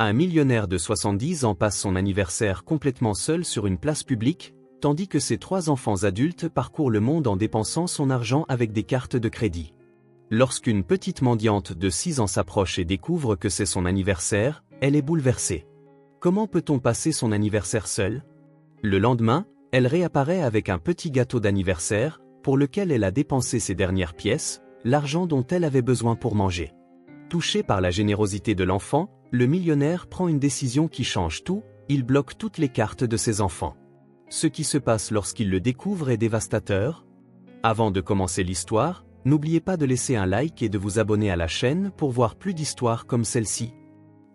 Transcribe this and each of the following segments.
Un millionnaire de 70 ans passe son anniversaire complètement seul sur une place publique, tandis que ses 3 enfants adultes parcourent le monde en dépensant son argent avec des cartes de crédit. Lorsqu'une petite mendiante de 6 ans s'approche et découvre que c'est son anniversaire, elle est bouleversée. Comment peut-on passer son anniversaire seul? Le lendemain, elle réapparaît avec un petit gâteau d'anniversaire, pour lequel elle a dépensé ses dernières pièces, l'argent dont elle avait besoin pour manger. Touché par la générosité de l'enfant, le millionnaire prend une décision qui change tout, il bloque toutes les cartes de ses enfants. Ce qui se passe lorsqu'il le découvre est dévastateur. Avant de commencer l'histoire, n'oubliez pas de laisser un like et de vous abonner à la chaîne pour voir plus d'histoires comme celle-ci.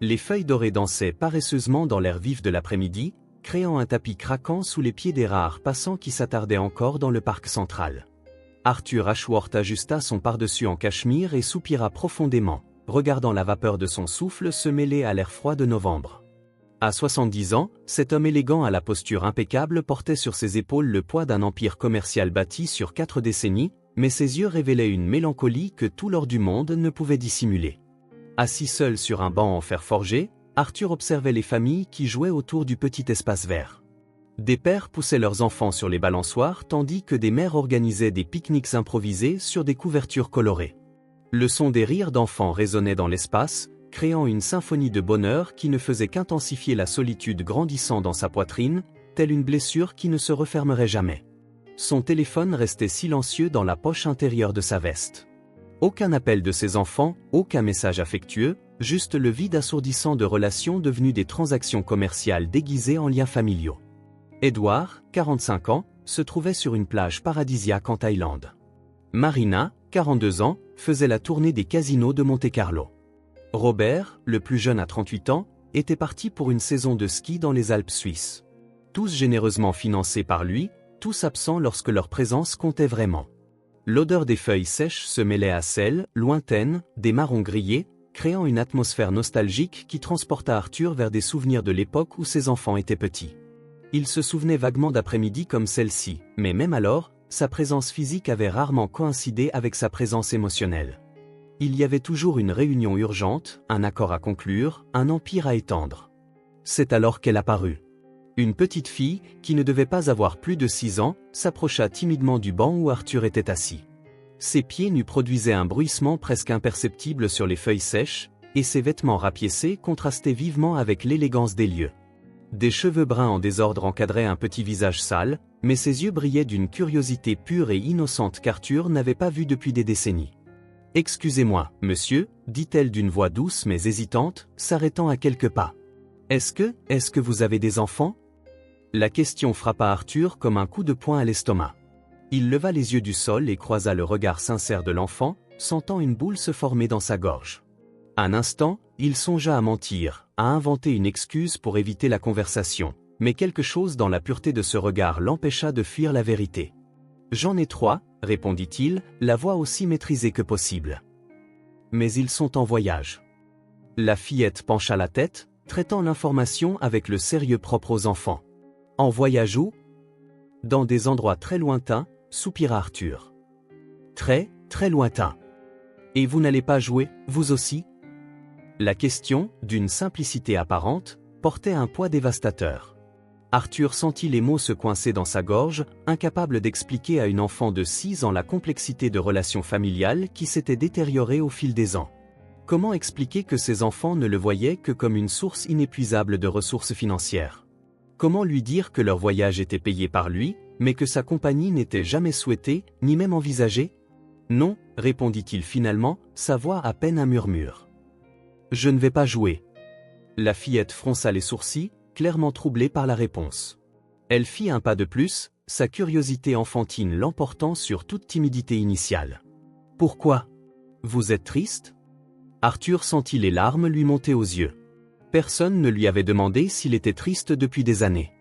Les feuilles dorées dansaient paresseusement dans l'air vif de l'après-midi, créant un tapis craquant sous les pieds des rares passants qui s'attardaient encore dans le parc central. Arthur Ashworth ajusta son pardessus en cachemire et soupira profondément, regardant la vapeur de son souffle se mêler à l'air froid de novembre. À 70 ans, cet homme élégant à la posture impeccable portait sur ses épaules le poids d'un empire commercial bâti sur 4 décennies, mais ses yeux révélaient une mélancolie que tout l'or du monde ne pouvait dissimuler. Assis seul sur un banc en fer forgé, Arthur observait les familles qui jouaient autour du petit espace vert. Des pères poussaient leurs enfants sur les balançoires tandis que des mères organisaient des pique-niques improvisés sur des couvertures colorées. Le son des rires d'enfants résonnait dans l'espace, créant une symphonie de bonheur qui ne faisait qu'intensifier la solitude grandissant dans sa poitrine, telle une blessure qui ne se refermerait jamais. Son téléphone restait silencieux dans la poche intérieure de sa veste. Aucun appel de ses enfants, aucun message affectueux, juste le vide assourdissant de relations devenues des transactions commerciales déguisées en liens familiaux. Edward, 45 ans, se trouvait sur une plage paradisiaque en Thaïlande. Marina, 42 ans, faisait la tournée des casinos de Monte-Carlo. Robert, le plus jeune à 38 ans, était parti pour une saison de ski dans les Alpes suisses. Tous généreusement financés par lui, tous absents lorsque leur présence comptait vraiment. L'odeur des feuilles sèches se mêlait à celle, lointaine, des marrons grillés, créant une atmosphère nostalgique qui transporta Arthur vers des souvenirs de l'époque où ses enfants étaient petits. Il se souvenait vaguement d'après-midi comme celle-ci, mais même alors, sa présence physique avait rarement coïncidé avec sa présence émotionnelle. Il y avait toujours une réunion urgente, un accord à conclure, un empire à étendre. C'est alors qu'elle apparut. Une petite fille, qui ne devait pas avoir plus de 6 ans, s'approcha timidement du banc où Arthur était assis. Ses pieds nus produisaient un bruissement presque imperceptible sur les feuilles sèches, et ses vêtements rapiécés contrastaient vivement avec l'élégance des lieux. Des cheveux bruns en désordre encadraient un petit visage sale, mais ses yeux brillaient d'une curiosité pure et innocente qu'Arthur n'avait pas vue depuis des décennies. « Excusez-moi, monsieur, dit-elle d'une voix douce mais hésitante, s'arrêtant à quelques pas. Est-ce que vous avez des enfants ?» La question frappa Arthur comme un coup de poing à l'estomac. Il leva les yeux du sol et croisa le regard sincère de l'enfant, sentant une boule se former dans sa gorge. Un instant, il songea à mentir, à inventer une excuse pour éviter la conversation, mais quelque chose dans la pureté de ce regard l'empêcha de fuir la vérité. « J'en ai 3, répondit-il, la voix aussi maîtrisée que possible. « Mais ils sont en voyage. » La fillette pencha la tête, traitant l'information avec le sérieux propre aux enfants. « En voyage où ?»« Dans des endroits très lointains, soupira Arthur. »« Très, très lointains. Et vous n'allez pas jouer, vous aussi ?» La question, d'une simplicité apparente, portait un poids dévastateur. Arthur sentit les mots se coincer dans sa gorge, incapable d'expliquer à une enfant de 6 ans la complexité de relations familiales qui s'étaient détériorées au fil des ans. Comment expliquer que ses enfants ne le voyaient que comme une source inépuisable de ressources financières? Comment lui dire que leur voyage était payé par lui, mais que sa compagnie n'était jamais souhaitée, ni même envisagée? Non, répondit-il finalement, sa voix à peine un murmure. Je ne vais pas jouer. La fillette fronça les sourcils, clairement troublée par la réponse. Elle fit un pas de plus, sa curiosité enfantine l'emportant sur toute timidité initiale. Pourquoi? Vous êtes triste? Arthur sentit les larmes lui monter aux yeux. Personne ne lui avait demandé s'il était triste depuis des années.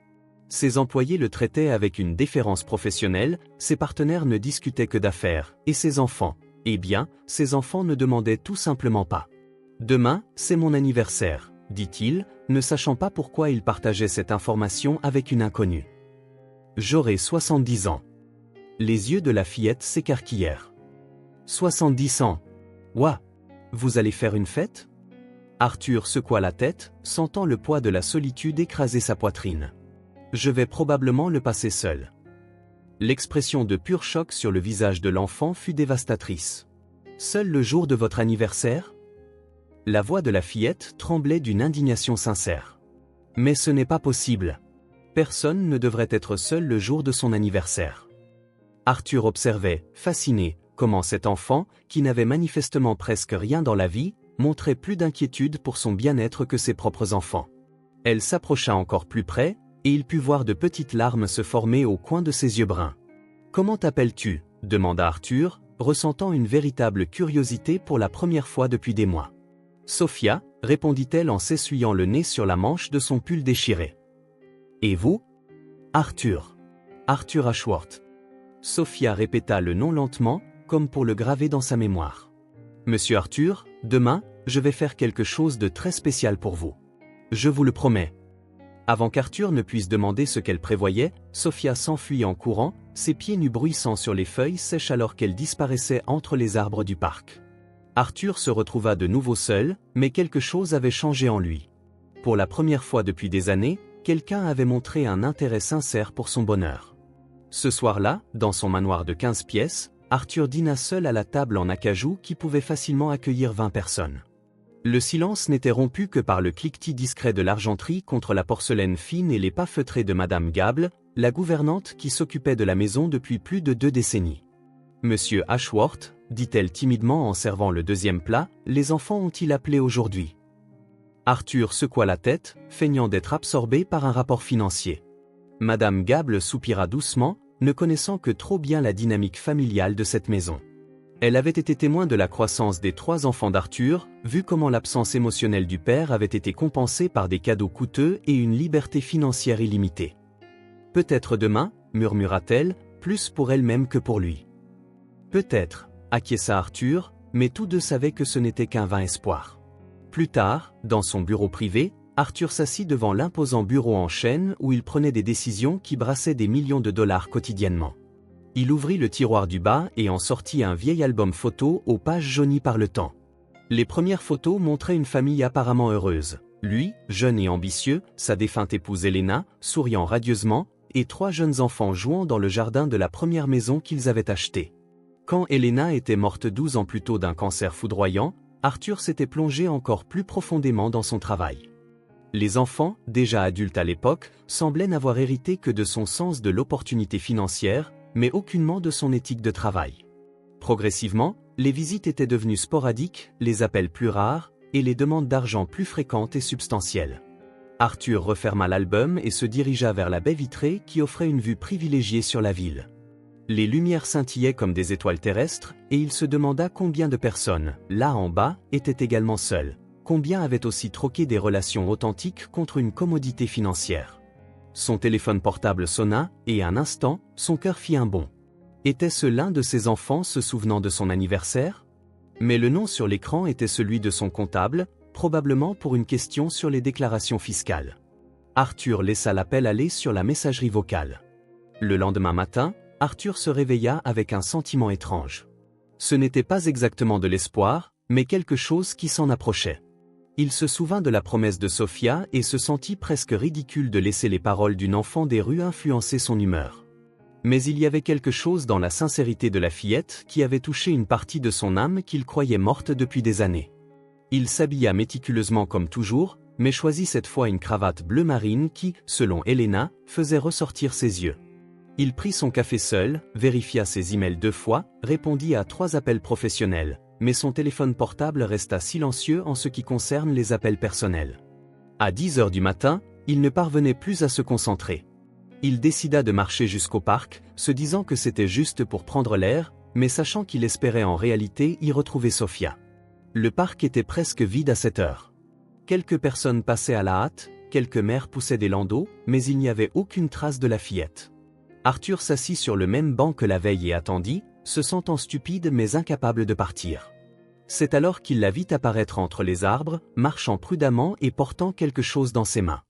Ses employés le traitaient avec une déférence professionnelle, ses partenaires ne discutaient que d'affaires, et ses enfants, eh bien, ses enfants ne demandaient tout simplement pas. Demain, c'est mon anniversaire, dit-il, ne sachant pas pourquoi il partageait cette information avec une inconnue. J'aurai 70 ans. Les yeux de la fillette s'écarquillèrent. 70 ans. Ouah! Vous allez faire une fête? Arthur secoua la tête, sentant le poids de la solitude écraser sa poitrine. Je vais probablement le passer seul. L'expression de pur choc sur le visage de l'enfant fut dévastatrice. Seul le jour de votre anniversaire? La voix de la fillette tremblait d'une indignation sincère. Mais ce n'est pas possible. Personne ne devrait être seul le jour de son anniversaire. Arthur observait, fasciné, comment cet enfant, qui n'avait manifestement presque rien dans la vie, montrait plus d'inquiétude pour son bien-être que ses propres enfants. Elle s'approcha encore plus près, et il put voir de petites larmes se former au coin de ses yeux bruns. « Comment t'appelles-tu » demanda Arthur, ressentant une véritable curiosité pour la première fois depuis des mois. « Sophia » répondit-elle en s'essuyant le nez sur la manche de son pull déchiré. « Et vous » ? « Arthur. Arthur Ashworth. » Sophia répéta le nom lentement, comme pour le graver dans sa mémoire. « Monsieur Arthur, demain, je vais faire quelque chose de très spécial pour vous. Je vous le promets. » Avant qu'Arthur ne puisse demander ce qu'elle prévoyait, Sophia s'enfuit en courant, ses pieds nus bruissant sur les feuilles sèches alors qu'elle disparaissait entre les arbres du parc. Arthur se retrouva de nouveau seul, mais quelque chose avait changé en lui. Pour la première fois depuis des années, quelqu'un avait montré un intérêt sincère pour son bonheur. Ce soir-là, dans son manoir de 15 pièces, Arthur dîna seul à la table en acajou qui pouvait facilement accueillir 20 personnes. Le silence n'était rompu que par le cliquetis discret de l'argenterie contre la porcelaine fine et les pas feutrés de Madame Gable, la gouvernante qui s'occupait de la maison depuis plus de 2 décennies. « Monsieur Ashworth, dit-elle timidement en servant le deuxième plat, les enfants ont-ils appelé aujourd'hui » Arthur secoua la tête, feignant d'être absorbé par un rapport financier. Madame Gable soupira doucement, ne connaissant que trop bien la dynamique familiale de cette maison. Elle avait été témoin de la croissance des 3 enfants d'Arthur, vu comment l'absence émotionnelle du père avait été compensée par des cadeaux coûteux et une liberté financière illimitée. « Peut-être demain, murmura-t-elle, plus pour elle-même que pour lui. « Peut-être, acquiesça Arthur, mais tous deux savaient que ce n'était qu'un vain espoir. Plus tard, dans son bureau privé, Arthur s'assit devant l'imposant bureau en chêne où il prenait des décisions qui brassaient des millions de dollars quotidiennement. Il ouvrit le tiroir du bas et en sortit un vieil album photo aux pages jaunies par le temps. Les premières photos montraient une famille apparemment heureuse. Lui, jeune et ambitieux, sa défunte épouse Elena, souriant radieusement, et 3 jeunes enfants jouant dans le jardin de la première maison qu'ils avaient achetée. Quand Elena était morte 12 ans plus tôt d'un cancer foudroyant, Arthur s'était plongé encore plus profondément dans son travail. Les enfants, déjà adultes à l'époque, semblaient n'avoir hérité que de son sens de l'opportunité financière, mais aucunement de son éthique de travail. Progressivement, les visites étaient devenues sporadiques, les appels plus rares, et les demandes d'argent plus fréquentes et substantielles. Arthur referma l'album et se dirigea vers la baie vitrée qui offrait une vue privilégiée sur la ville. Les lumières scintillaient comme des étoiles terrestres, et il se demanda combien de personnes, là en bas, étaient également seules. Combien avaient aussi troqué des relations authentiques contre une commodité financière. Son téléphone portable sonna, et un instant, son cœur fit un bond. Était-ce l'un de ses enfants se souvenant de son anniversaire? Mais le nom sur l'écran était celui de son comptable, probablement pour une question sur les déclarations fiscales. Arthur laissa l'appel aller sur la messagerie vocale. Le lendemain matin, Arthur se réveilla avec un sentiment étrange. Ce n'était pas exactement de l'espoir, mais quelque chose qui s'en approchait. Il se souvint de la promesse de Sophia et se sentit presque ridicule de laisser les paroles d'une enfant des rues influencer son humeur. Mais il y avait quelque chose dans la sincérité de la fillette qui avait touché une partie de son âme qu'il croyait morte depuis des années. Il s'habilla méticuleusement comme toujours, mais choisit cette fois une cravate bleu marine qui, selon Elena, faisait ressortir ses yeux. Il prit son café seul, vérifia ses emails 2 fois, répondit à 3 appels professionnels. Mais son téléphone portable resta silencieux en ce qui concerne les appels personnels. À 10 heures du matin, il ne parvenait plus à se concentrer. Il décida de marcher jusqu'au parc, se disant que c'était juste pour prendre l'air, mais sachant qu'il espérait en réalité y retrouver Sophia. Le parc était presque vide à cette heure. Quelques personnes passaient à la hâte, quelques mères poussaient des landaux, mais il n'y avait aucune trace de la fillette. Arthur s'assit sur le même banc que la veille et attendit, se sentant stupide mais incapable de partir. C'est alors qu'il la vit apparaître entre les arbres, marchant prudemment et portant quelque chose dans ses mains.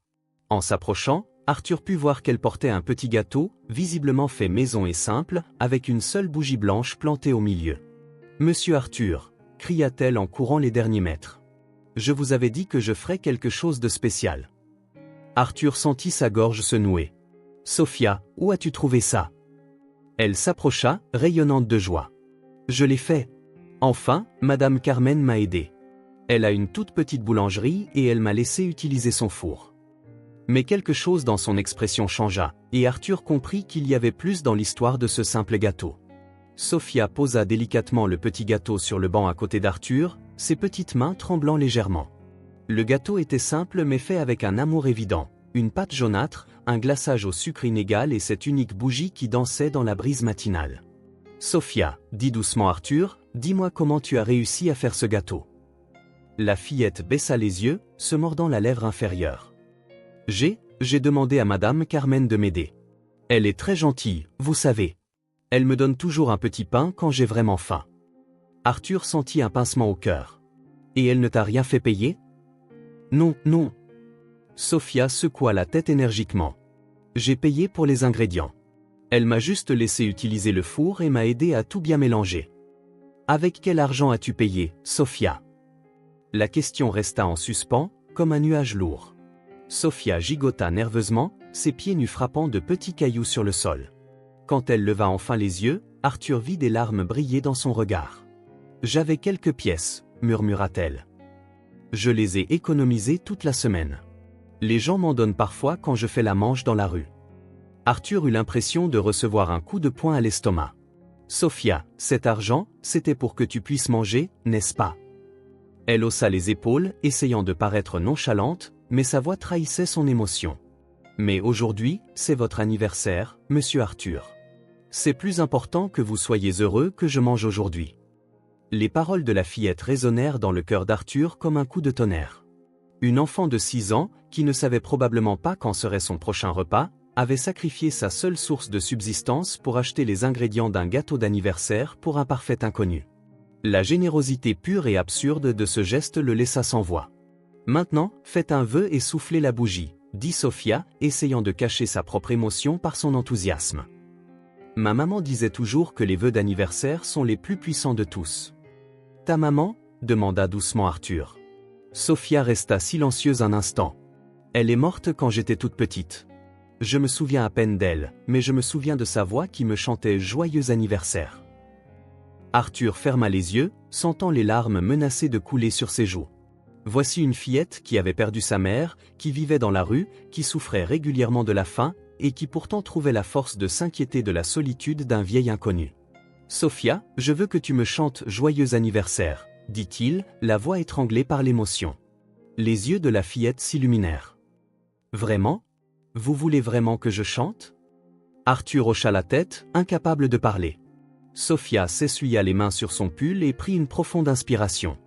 En s'approchant, Arthur put voir qu'elle portait un petit gâteau, visiblement fait maison et simple, avec une seule bougie blanche plantée au milieu. « Monsieur Arthur » cria-t-elle en courant les derniers mètres. Je vous avais dit que je ferais quelque chose de spécial. Arthur sentit sa gorge se nouer. Sophia, où as-tu trouvé ça? Elle s'approcha, rayonnante de joie. Je l'ai fait. Enfin, Madame Carmen m'a aidé. Elle a une toute petite boulangerie et elle m'a laissé utiliser son four. Mais quelque chose dans son expression changea, et Arthur comprit qu'il y avait plus dans l'histoire de ce simple gâteau. Sophia posa délicatement le petit gâteau sur le banc à côté d'Arthur, ses petites mains tremblant légèrement. Le gâteau était simple mais fait avec un amour évident, une pâte jaunâtre, un glaçage au sucre inégal et cette unique bougie qui dansait dans la brise matinale. Sophia, dit doucement Arthur, dis-moi comment tu as réussi à faire ce gâteau. La fillette baissa les yeux, se mordant la lèvre inférieure. J'ai demandé à Madame Carmen de m'aider. Elle est très gentille, vous savez. Elle me donne toujours un petit pain quand j'ai vraiment faim. Arthur sentit un pincement au cœur. Et elle ne t'a rien fait payer? Non, non. Sophia secoua la tête énergiquement. J'ai payé pour les ingrédients. Elle m'a juste laissé utiliser le four et m'a aidé à tout bien mélanger. Avec quel argent as-tu payé, Sophia? La question resta en suspens, comme un nuage lourd. Sophia gigota nerveusement, ses pieds nus frappant de petits cailloux sur le sol. Quand elle leva enfin les yeux, Arthur vit des larmes briller dans son regard. J'avais quelques pièces, murmura-t-elle. Je les ai économisées toute la semaine. Les gens m'en donnent parfois quand je fais la manche dans la rue. Arthur eut l'impression de recevoir un coup de poing à l'estomac. Sophia, cet argent, c'était pour que tu puisses manger, n'est-ce pas? Elle haussa les épaules, essayant de paraître nonchalante, mais sa voix trahissait son émotion. Mais aujourd'hui, c'est votre anniversaire, monsieur Arthur. C'est plus important que vous soyez heureux que je mange aujourd'hui. Les paroles de la fillette résonnèrent dans le cœur d'Arthur comme un coup de tonnerre. Une enfant de 6 ans, qui ne savait probablement pas quand serait son prochain repas, avait sacrifié sa seule source de subsistance pour acheter les ingrédients d'un gâteau d'anniversaire pour un parfait inconnu. La générosité pure et absurde de ce geste le laissa sans voix. Maintenant, faites un vœu et soufflez la bougie, dit Sophia, essayant de cacher sa propre émotion par son enthousiasme. Ma maman disait toujours que les vœux d'anniversaire sont les plus puissants de tous. Ta maman? Demanda doucement Arthur. Sophia resta silencieuse un instant. Elle est morte quand j'étais toute petite. Je me souviens à peine d'elle, mais je me souviens de sa voix qui me chantait « Joyeux anniversaire ». Arthur ferma les yeux, sentant les larmes menacées de couler sur ses joues. Voici une fillette qui avait perdu sa mère, qui vivait dans la rue, qui souffrait régulièrement de la faim, et qui pourtant trouvait la force de s'inquiéter de la solitude d'un vieil inconnu. « Sophia, je veux que tu me chantes « Joyeux anniversaire », dit-il, la voix étranglée par l'émotion. Les yeux de la fillette s'illuminèrent. « Vraiment? Vous voulez vraiment que je chante ?» Arthur hocha la tête, incapable de parler. Sophia s'essuya les mains sur son pull et prit une profonde inspiration.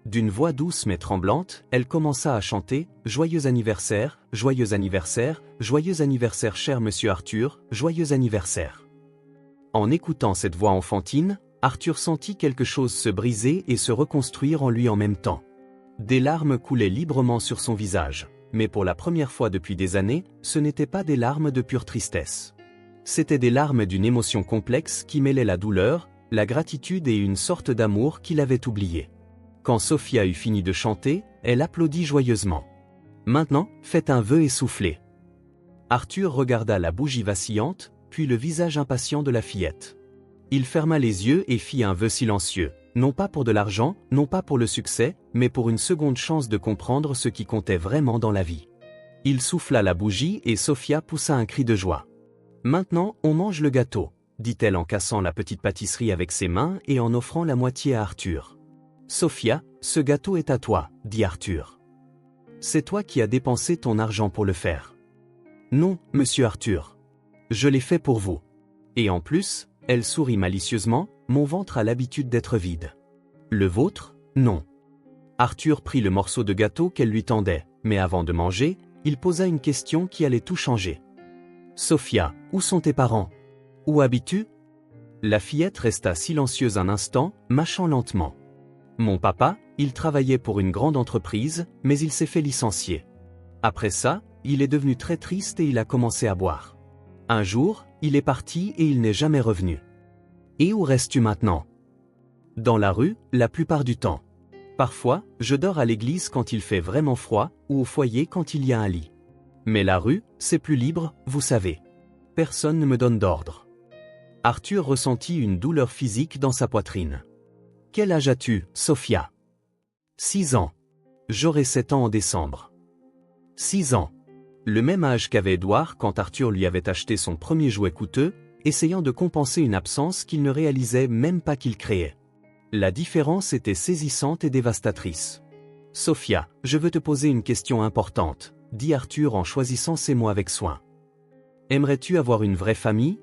D'une voix douce mais tremblante, elle commença à chanter « Joyeux anniversaire, joyeux anniversaire, joyeux anniversaire cher monsieur Arthur, joyeux anniversaire ». En écoutant cette voix enfantine, Arthur sentit quelque chose se briser et se reconstruire en lui en même temps. Des larmes coulaient librement sur son visage, mais pour la première fois depuis des années, ce n'étaient pas des larmes de pure tristesse. C'étaient des larmes d'une émotion complexe qui mêlait la douleur, la gratitude et une sorte d'amour qu'il avait oublié. Quand Sophia eut fini de chanter, elle applaudit joyeusement. « Maintenant, faites un vœu et soufflez. » Arthur regarda la bougie vacillante, puis le visage impatient de la fillette. Il ferma les yeux et fit un vœu silencieux, non pas pour de l'argent, non pas pour le succès, mais pour une seconde chance de comprendre ce qui comptait vraiment dans la vie. Il souffla la bougie et Sophia poussa un cri de joie. « Maintenant, on mange le gâteau, » dit-elle en cassant la petite pâtisserie avec ses mains et en offrant la moitié à Arthur. « Sophia, ce gâteau est à toi, » dit Arthur. « C'est toi qui as dépensé ton argent pour le faire. »« Non, monsieur Arthur. Je l'ai fait pour vous. Et en plus, elle sourit malicieusement, mon ventre a l'habitude d'être vide. Le vôtre, non. » Arthur prit le morceau de gâteau qu'elle lui tendait, mais avant de manger, il posa une question qui allait tout changer. « Sophia, où sont tes parents? Où habites-tu » La fillette resta silencieuse un instant, mâchant lentement. « Mon papa, il travaillait pour une grande entreprise, mais il s'est fait licencier. Après ça, il est devenu très triste et il a commencé à boire. Un jour, il est parti et il n'est jamais revenu. Et où restes-tu maintenant ? Dans la rue, la plupart du temps. Parfois, je dors à l'église quand il fait vraiment froid, ou au foyer quand il y a un lit. Mais la rue, c'est plus libre, vous savez. Personne ne me donne d'ordre. Arthur ressentit une douleur physique dans sa poitrine. Quel âge as-tu, Sophia? 6 ans. J'aurai 7 ans en décembre. 6 ans. Le même âge qu'avait Édouard quand Arthur lui avait acheté son premier jouet coûteux, essayant de compenser une absence qu'il ne réalisait même pas qu'il créait. La différence était saisissante et dévastatrice. Sophia, je veux te poser une question importante, dit Arthur en choisissant ses mots avec soin. Aimerais-tu avoir une vraie famille?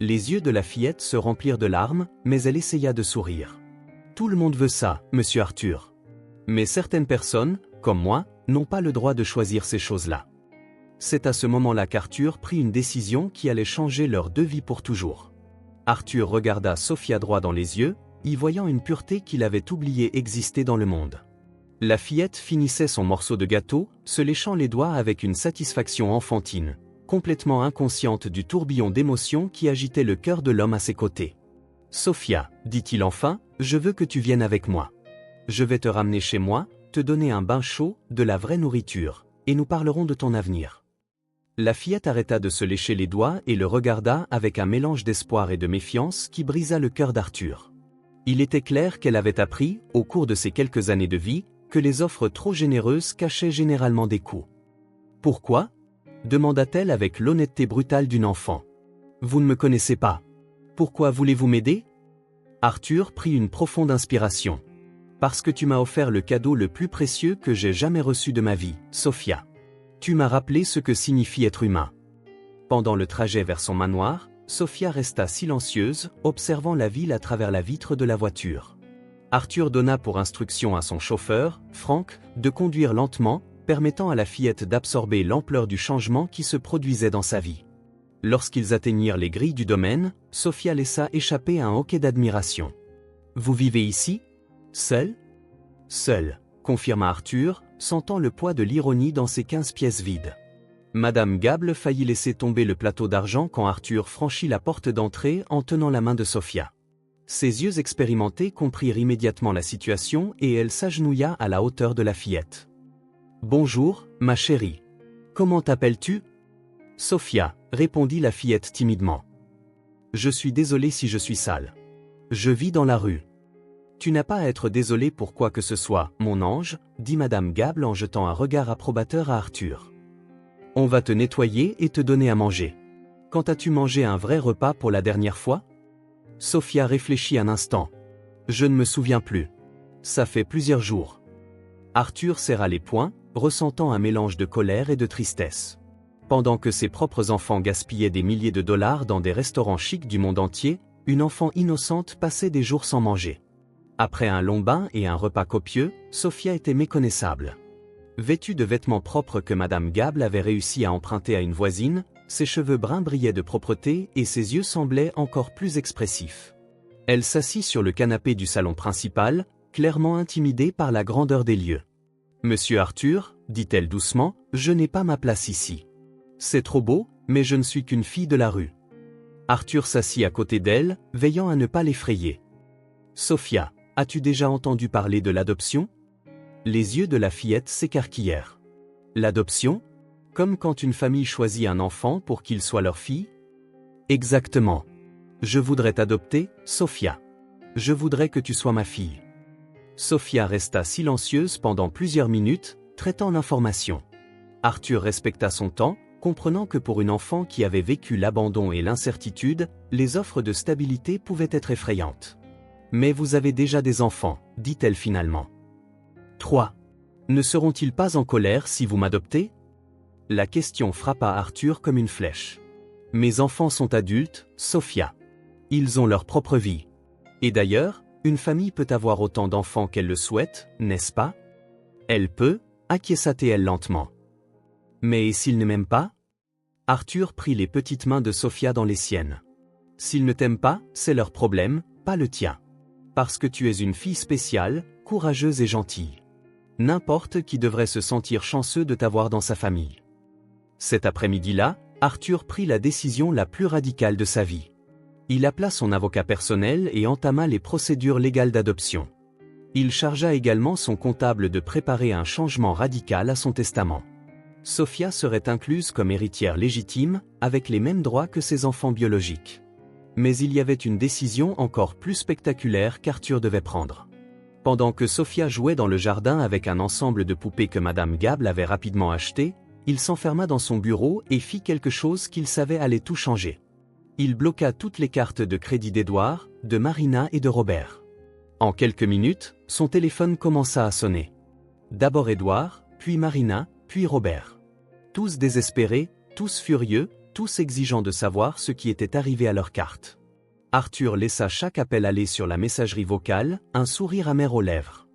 Les yeux de la fillette se remplirent de larmes, mais elle essaya de sourire. Tout le monde veut ça, monsieur Arthur. Mais certaines personnes, comme moi, n'ont pas le droit de choisir ces choses-là. C'est à ce moment-là qu'Arthur prit une décision qui allait changer leurs deux vies pour toujours. Arthur regarda Sophia droit dans les yeux, y voyant une pureté qu'il avait oublié exister dans le monde. La fillette finissait son morceau de gâteau, se léchant les doigts avec une satisfaction enfantine, complètement inconsciente du tourbillon d'émotions qui agitait le cœur de l'homme à ses côtés. « Sophia, dit-il enfin, je veux que tu viennes avec moi. Je vais te ramener chez moi, te donner un bain chaud, de la vraie nourriture, et nous parlerons de ton avenir. » La fillette arrêta de se lécher les doigts et le regarda avec un mélange d'espoir et de méfiance qui brisa le cœur d'Arthur. Il était clair qu'elle avait appris, au cours de ses quelques années de vie, que les offres trop généreuses cachaient généralement des coups. « Pourquoi » demanda-t-elle avec l'honnêteté brutale d'une enfant. « Vous ne me connaissez pas. Pourquoi voulez-vous m'aider » Arthur prit une profonde inspiration. « Parce que tu m'as offert le cadeau le plus précieux que j'ai jamais reçu de ma vie, Sophia. Tu m'as rappelé ce que signifie être humain. » Pendant le trajet vers son manoir, Sophia resta silencieuse, observant la ville à travers la vitre de la voiture. Arthur donna pour instruction à son chauffeur, Frank, de conduire lentement, permettant à la fillette d'absorber l'ampleur du changement qui se produisait dans sa vie. Lorsqu'ils atteignirent les grilles du domaine, Sophia laissa échapper un hoquet d'admiration. « Vous vivez ici? Seul ?»« Seul, » confirma Arthur, sentant le poids de l'ironie dans ses 15 pièces vides. Madame Gable faillit laisser tomber le plateau d'argent quand Arthur franchit la porte d'entrée en tenant la main de Sophia. Ses yeux expérimentés comprirent immédiatement la situation et elle s'agenouilla à la hauteur de la fillette. « Bonjour, ma chérie. Comment t'appelles-tu » ? « Sophia, » répondit la fillette timidement. « Je suis désolée si je suis sale. Je vis dans la rue. » « Tu n'as pas à être désolé pour quoi que ce soit, mon ange, » dit Madame Gable en jetant un regard approbateur à Arthur. « On va te nettoyer et te donner à manger. Quand as-tu mangé un vrai repas pour la dernière fois » Sophia réfléchit un instant. « Je ne me souviens plus. Ça fait plusieurs jours. » Arthur serra les poings, ressentant un mélange de colère et de tristesse. Pendant que ses propres enfants gaspillaient des milliers de dollars dans des restaurants chics du monde entier, une enfant innocente passait des jours sans manger. Après un long bain et un repas copieux, Sophia était méconnaissable. Vêtue de vêtements propres que Madame Gable avait réussi à emprunter à une voisine, ses cheveux bruns brillaient de propreté et ses yeux semblaient encore plus expressifs. Elle s'assit sur le canapé du salon principal, clairement intimidée par la grandeur des lieux. « Monsieur Arthur, » dit-elle doucement, « je n'ai pas ma place ici. C'est trop beau, mais je ne suis qu'une fille de la rue. » Arthur s'assit à côté d'elle, veillant à ne pas l'effrayer. « Sophia, as-tu déjà entendu parler de l'adoption » Les yeux de la fillette s'écarquillèrent. « L'adoption ? Comme quand une famille choisit un enfant pour qu'il soit leur fille ?»« Exactement. Je voudrais t'adopter, Sophia. Je voudrais que tu sois ma fille. » Sophia resta silencieuse pendant plusieurs minutes, traitant l'information. Arthur respecta son temps, comprenant que pour une enfant qui avait vécu l'abandon et l'incertitude, les offres de stabilité pouvaient être effrayantes. « Mais vous avez déjà des enfants, » dit-elle finalement. 3. Ne seront-ils pas en colère si vous m'adoptez ? La question frappa Arthur comme une flèche. Mes enfants sont adultes, Sophia. Ils ont leur propre vie. Et d'ailleurs, une famille peut avoir autant d'enfants qu'elle le souhaite, n'est-ce pas ? Elle peut, acquiesça-t-elle lentement. Mais et s'ils ne m'aiment pas ? Arthur prit les petites mains de Sophia dans les siennes. S'ils ne t'aiment pas, c'est leur problème, pas le tien. Parce que tu es une fille spéciale, courageuse et gentille. N'importe qui devrait se sentir chanceux de t'avoir dans sa famille. Cet après-midi-là, Arthur prit la décision la plus radicale de sa vie. Il appela son avocat personnel et entama les procédures légales d'adoption. Il chargea également son comptable de préparer un changement radical à son testament. Sophia serait incluse comme héritière légitime, avec les mêmes droits que ses enfants biologiques. Mais il y avait une décision encore plus spectaculaire qu'Arthur devait prendre. Pendant que Sophia jouait dans le jardin avec un ensemble de poupées que Madame Gable avait rapidement acheté, il s'enferma dans son bureau et fit quelque chose qu'il savait allait tout changer. Il bloqua toutes les cartes de crédit d'Édouard, de Marina et de Robert. En quelques minutes, son téléphone commença à sonner. D'abord Édouard, puis Marina, puis Robert. Tous désespérés, tous furieux, tous exigeant de savoir ce qui était arrivé à leurs cartes. Arthur laissa chaque appel aller sur la messagerie vocale, un sourire amer aux lèvres.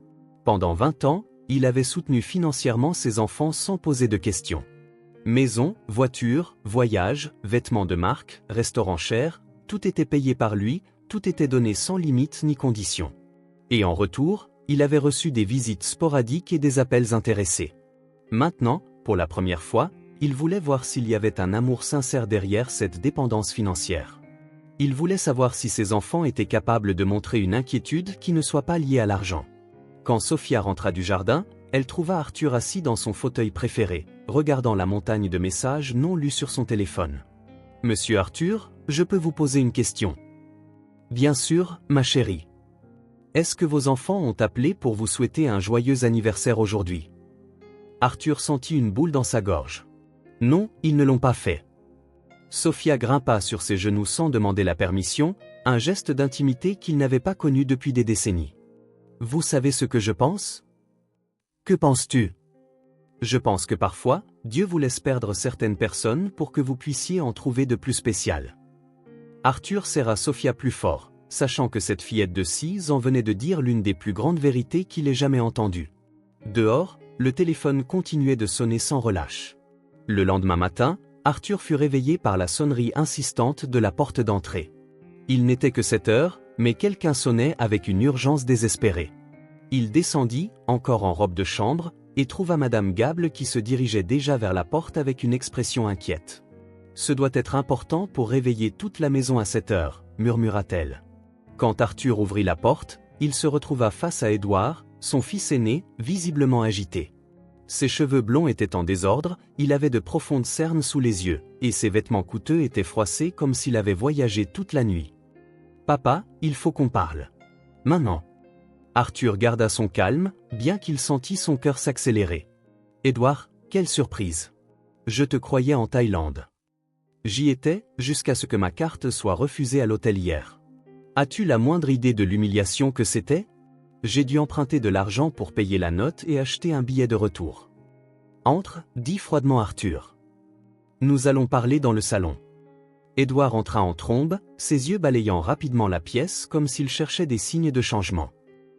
Pendant 20 ans, il avait soutenu financièrement ses enfants sans poser de questions. Maison, voiture, voyage, vêtements de marque, restaurants chers, tout était payé par lui, tout était donné sans limite ni condition. Et en retour, il avait reçu des visites sporadiques et des appels intéressés. Maintenant, pour la première fois, il voulait voir s'il y avait un amour sincère derrière cette dépendance financière. Il voulait savoir si ses enfants étaient capables de montrer une inquiétude qui ne soit pas liée à l'argent. Quand Sophia rentra du jardin, elle trouva Arthur assis dans son fauteuil préféré, regardant la montagne de messages non lus sur son téléphone. « Monsieur Arthur, je peux vous poser une question ?»« Bien sûr, ma chérie. Est-ce que vos enfants ont appelé pour vous souhaiter un joyeux anniversaire aujourd'hui ?» Arthur sentit une boule dans sa gorge. « Non, ils ne l'ont pas fait. » Sophia grimpa sur ses genoux sans demander la permission, un geste d'intimité qu'il n'avait pas connu depuis des décennies. « Vous savez ce que je pense ? » ?»« Que penses-tu ? » ?»« Je pense que parfois, Dieu vous laisse perdre certaines personnes pour que vous puissiez en trouver de plus spéciales. » Arthur serra Sophia plus fort, sachant que cette fillette de 6 ans venait de dire l'une des plus grandes vérités qu'il ait jamais entendues. Dehors, le téléphone continuait de sonner sans relâche. Le lendemain matin, Arthur fut réveillé par la sonnerie insistante de la porte d'entrée. Il n'était que 7 heures, mais quelqu'un sonnait avec une urgence désespérée. Il descendit, encore en robe de chambre, et trouva Madame Gable qui se dirigeait déjà vers la porte avec une expression inquiète. « Ce doit être important pour réveiller toute la maison à 7 heures, murmura-t-elle. Quand Arthur ouvrit la porte, il se retrouva face à Édouard, son fils aîné, visiblement agité. Ses cheveux blonds étaient en désordre, il avait de profondes cernes sous les yeux, et ses vêtements coûteux étaient froissés comme s'il avait voyagé toute la nuit. « Papa, il faut qu'on parle. Maman. » Arthur garda son calme, bien qu'il sentît son cœur s'accélérer. « Édouard, quelle surprise. Je te croyais en Thaïlande. J'y étais, jusqu'à ce que ma carte soit refusée à l'hôtel hier. As-tu la moindre idée de l'humiliation que c'était ? J'ai dû emprunter de l'argent pour payer la note et acheter un billet de retour. »« Entre, » dit froidement Arthur. « Nous allons parler dans le salon. » Édouard entra en trombe, ses yeux balayant rapidement la pièce comme s'il cherchait des signes de changement.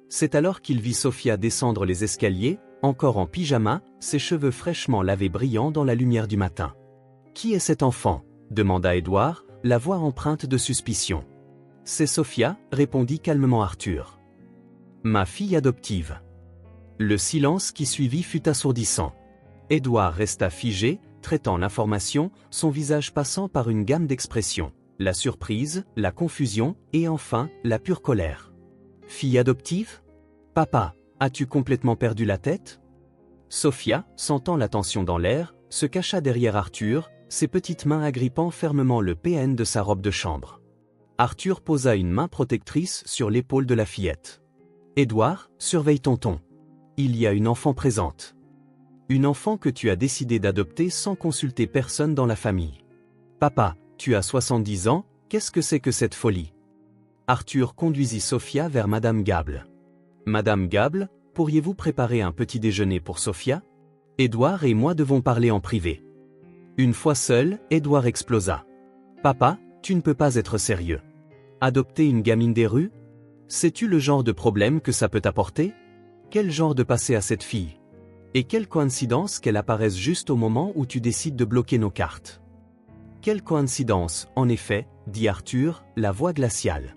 C'est alors qu'il vit Sophia descendre les escaliers, encore en pyjama, ses cheveux fraîchement lavés brillants dans la lumière du matin. « Qui est cet enfant ? » demanda Édouard, la voix empreinte de suspicion. « C'est Sophia, » répondit calmement Arthur. « Ma fille adoptive. » Le silence qui suivit fut assourdissant. Édouard resta figé, traitant l'information, son visage passant par une gamme d'expressions, la surprise, la confusion, et enfin, la pure colère. « Fille adoptive ? Papa, as-tu complètement perdu la tête ?» Sophia, sentant la tension dans l'air, se cacha derrière Arthur, ses petites mains agrippant fermement le PN de sa robe de chambre. Arthur posa une main protectrice sur l'épaule de la fillette. « Édouard, surveille tonton. Il y a une enfant présente. Une enfant que tu as décidé d'adopter sans consulter personne dans la famille. Papa, tu as 70 ans, qu'est-ce que c'est que cette folie ?» Arthur conduisit Sophia vers Madame Gable. « Madame Gable, pourriez-vous préparer un petit déjeuner pour Sophia ? Édouard et moi devons parler en privé. » Une fois seul, Édouard explosa. « Papa, tu ne peux pas être sérieux. Adopter une gamine des rues ? Sais-tu le genre de problème que ça peut apporter ? Quel genre de passé à cette fille ? Et quelle coïncidence qu'elle apparaisse juste au moment où tu décides de bloquer nos cartes. » Quelle coïncidence, en effet, dit Arthur, la voix glaciale.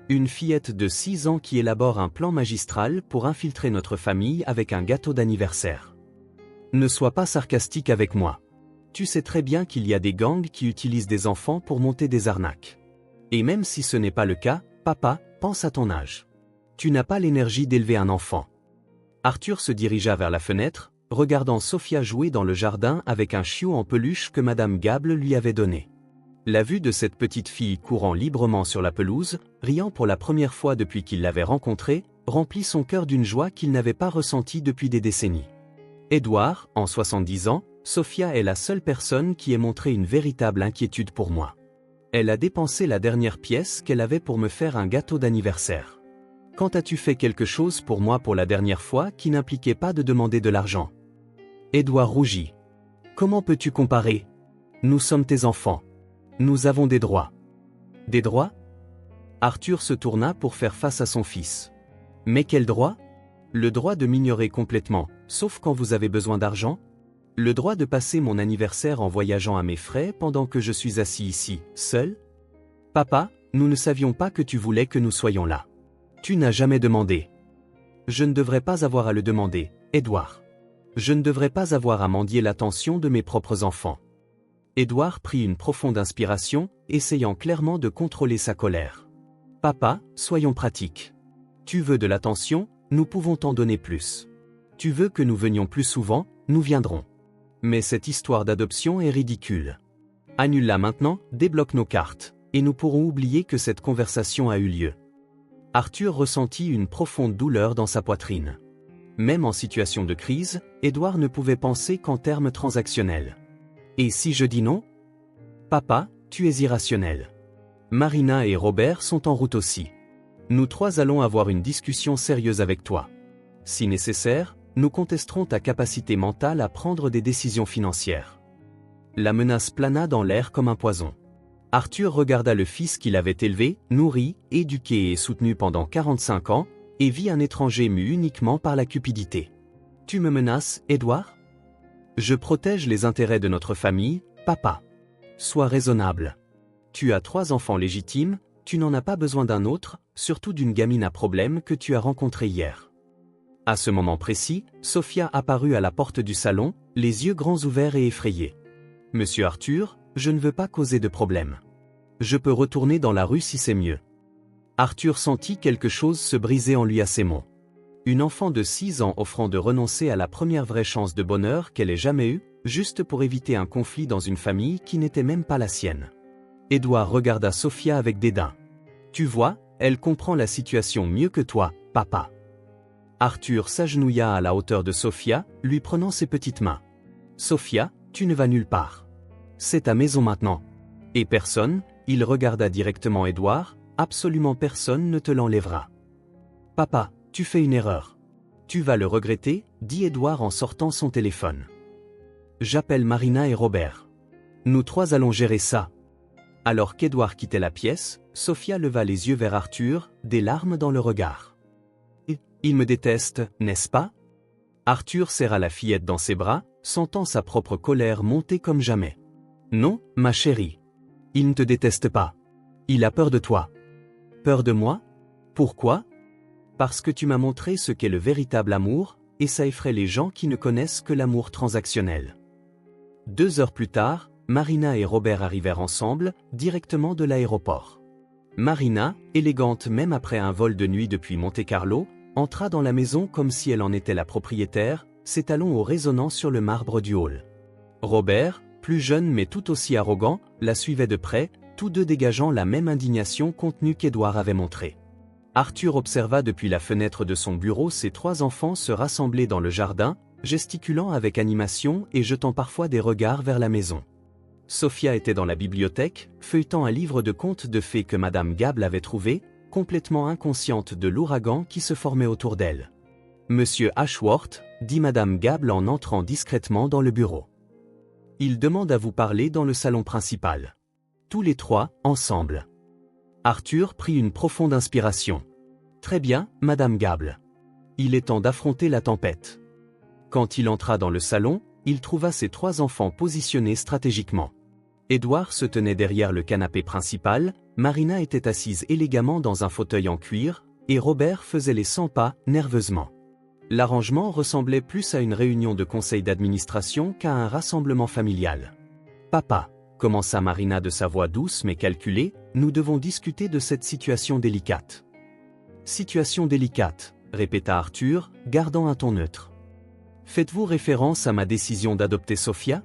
Une fillette de 6 ans qui élabore un plan magistral pour infiltrer notre famille avec un gâteau d'anniversaire. Ne sois pas sarcastique avec moi. Tu sais très bien qu'il y a des gangs qui utilisent des enfants pour monter des arnaques. Et même si ce n'est pas le cas, papa, pense à ton âge. Tu n'as pas l'énergie d'élever un enfant. Arthur se dirigea vers la fenêtre, regardant Sophia jouer dans le jardin avec un chiot en peluche que Madame Gable lui avait donné. La vue de cette petite fille courant librement sur la pelouse, riant pour la première fois depuis qu'il l'avait rencontrée, remplit son cœur d'une joie qu'il n'avait pas ressentie depuis des décennies. Édouard, en 70 ans, Sophia est la seule personne qui ait montré une véritable inquiétude pour moi. Elle a dépensé la dernière pièce qu'elle avait pour me faire un gâteau d'anniversaire. Quand as-tu fait quelque chose pour moi pour la dernière fois qui n'impliquait pas de demander de l'argent? Édouard rougit. Comment peux-tu comparer? Nous sommes tes enfants. Nous avons des droits. Des droits? Arthur se tourna pour faire face à son fils. Mais quel droit? Le droit de m'ignorer complètement, sauf quand vous avez besoin d'argent? Le droit de passer mon anniversaire en voyageant à mes frais pendant que je suis assis ici, seul? Papa, nous ne savions pas que tu voulais que nous soyons là. Tu n'as jamais demandé. Je ne devrais pas avoir à le demander, Édouard. Je ne devrais pas avoir à mendier l'attention de mes propres enfants. Édouard prit une profonde inspiration, essayant clairement de contrôler sa colère. Papa, soyons pratiques. Tu veux de l'attention, nous pouvons t'en donner plus. Tu veux que nous venions plus souvent, nous viendrons. Mais cette histoire d'adoption est ridicule. Annule-la maintenant, débloque nos cartes, et nous pourrons oublier que cette conversation a eu lieu. Arthur ressentit une profonde douleur dans sa poitrine. Même en situation de crise, Édouard ne pouvait penser qu'en termes transactionnels. Et si je dis non? Papa, tu es irrationnel. Marina et Robert sont en route aussi. Nous trois allons avoir une discussion sérieuse avec toi. Si nécessaire, nous contesterons ta capacité mentale à prendre des décisions financières. La menace plana dans l'air comme un poison. Arthur regarda le fils qu'il avait élevé, nourri, éduqué et soutenu pendant 45 ans, et vit un étranger mu uniquement par la cupidité. Tu me menaces, Édouard? Je protège les intérêts de notre famille, papa. Sois raisonnable. Tu as 3 enfants légitimes, tu n'en as pas besoin d'un autre, surtout d'une gamine à problème que tu as rencontrée hier. À ce moment précis, Sophia apparut à la porte du salon, les yeux grands ouverts et effrayés. Monsieur Arthur, je ne veux pas causer de problème. Je peux retourner dans la rue si c'est mieux. Arthur sentit quelque chose se briser en lui à ces mots. Une enfant de 6 ans offrant de renoncer à la première vraie chance de bonheur qu'elle ait jamais eue, juste pour éviter un conflit dans une famille qui n'était même pas la sienne. Édouard regarda Sophia avec dédain. Tu vois, elle comprend la situation mieux que toi, papa. Arthur s'agenouilla à la hauteur de Sophia, lui prenant ses petites mains. Sophia, tu ne vas nulle part. C'est ta maison maintenant. Et personne, il regarda directement Édouard, absolument personne ne te l'enlèvera. Papa, tu fais une erreur. Tu vas le regretter, dit Édouard en sortant son téléphone. J'appelle Marina et Robert. Nous 3 allons gérer ça. Alors qu'Édouard quittait la pièce, Sophia leva les yeux vers Arthur, des larmes dans le regard. Il me déteste, n'est-ce pas? Arthur serra la fillette dans ses bras, sentant sa propre colère monter comme jamais. Non, ma chérie. Il ne te déteste pas. Il a peur de toi. Peur de moi? Pourquoi? Parce que tu m'as montré ce qu'est le véritable amour, et ça effraie les gens qui ne connaissent que l'amour transactionnel. 2 heures plus tard, Marina et Robert arrivèrent ensemble, directement de l'aéroport. Marina, élégante même après un vol de nuit depuis Monte-Carlo, entra dans la maison comme si elle en était la propriétaire, ses talons résonnant sur le marbre du hall. Robert, plus jeune mais tout aussi arrogant, la suivait de près, tous deux dégageant la même indignation contenue qu'Édouard avait montrée. Arthur observa depuis la fenêtre de son bureau ses 3 enfants se rassembler dans le jardin, gesticulant avec animation et jetant parfois des regards vers la maison. Sophia était dans la bibliothèque, feuilletant un livre de contes de fées que Madame Gable avait trouvé, complètement inconsciente de l'ouragan qui se formait autour d'elle. « Monsieur Ashworth, » dit Madame Gable en entrant discrètement dans le bureau. « Il demande à vous parler dans le salon principal. » Tous les 3, ensemble. Arthur prit une profonde inspiration. « Très bien, Madame Gable. Il est temps d'affronter la tempête. » Quand il entra dans le salon, il trouva ses 3 enfants positionnés stratégiquement. Édouard se tenait derrière le canapé principal, Marina était assise élégamment dans un fauteuil en cuir, et Robert faisait les 100 pas, nerveusement. L'arrangement ressemblait plus à une réunion de conseil d'administration qu'à un rassemblement familial. « Papa, » commença Marina de sa voix douce mais calculée, « nous devons discuter de cette situation délicate. » Situation délicate, répéta Arthur, gardant un ton neutre. Faites-vous référence à ma décision d'adopter Sophia?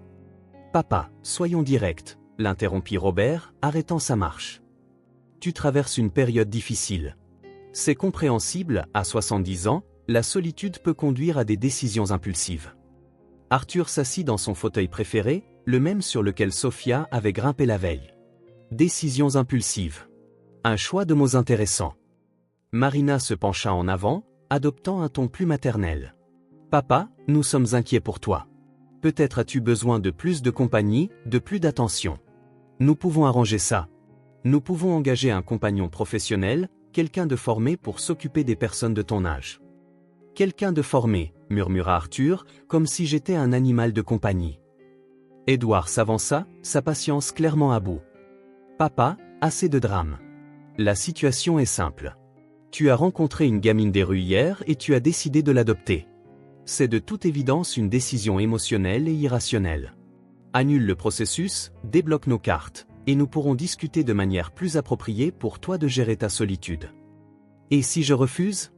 Papa, soyons directs, l'interrompit Robert, arrêtant sa marche. Tu traverses une période difficile. C'est compréhensible, à 70 ans, la solitude peut conduire à des décisions impulsives. Arthur s'assit dans son fauteuil préféré, le même sur lequel Sophia avait grimpé la veille. Décisions impulsives. Un choix de mots intéressant. Marina se pencha en avant, adoptant un ton plus maternel. Papa, nous sommes inquiets pour toi. Peut-être as-tu besoin de plus de compagnie, de plus d'attention. Nous pouvons arranger ça. Nous pouvons engager un compagnon professionnel, quelqu'un de formé pour s'occuper des personnes de ton âge. Quelqu'un de formé, murmura Arthur, comme si j'étais un animal de compagnie. Édouard s'avança, sa patience clairement à bout. Papa, assez de drame. La situation est simple. Tu as rencontré une gamine des rues hier et tu as décidé de l'adopter. C'est de toute évidence une décision émotionnelle et irrationnelle. Annule le processus, débloque nos cartes, et nous pourrons discuter de manière plus appropriée pour toi de gérer ta solitude. Et si je refuse?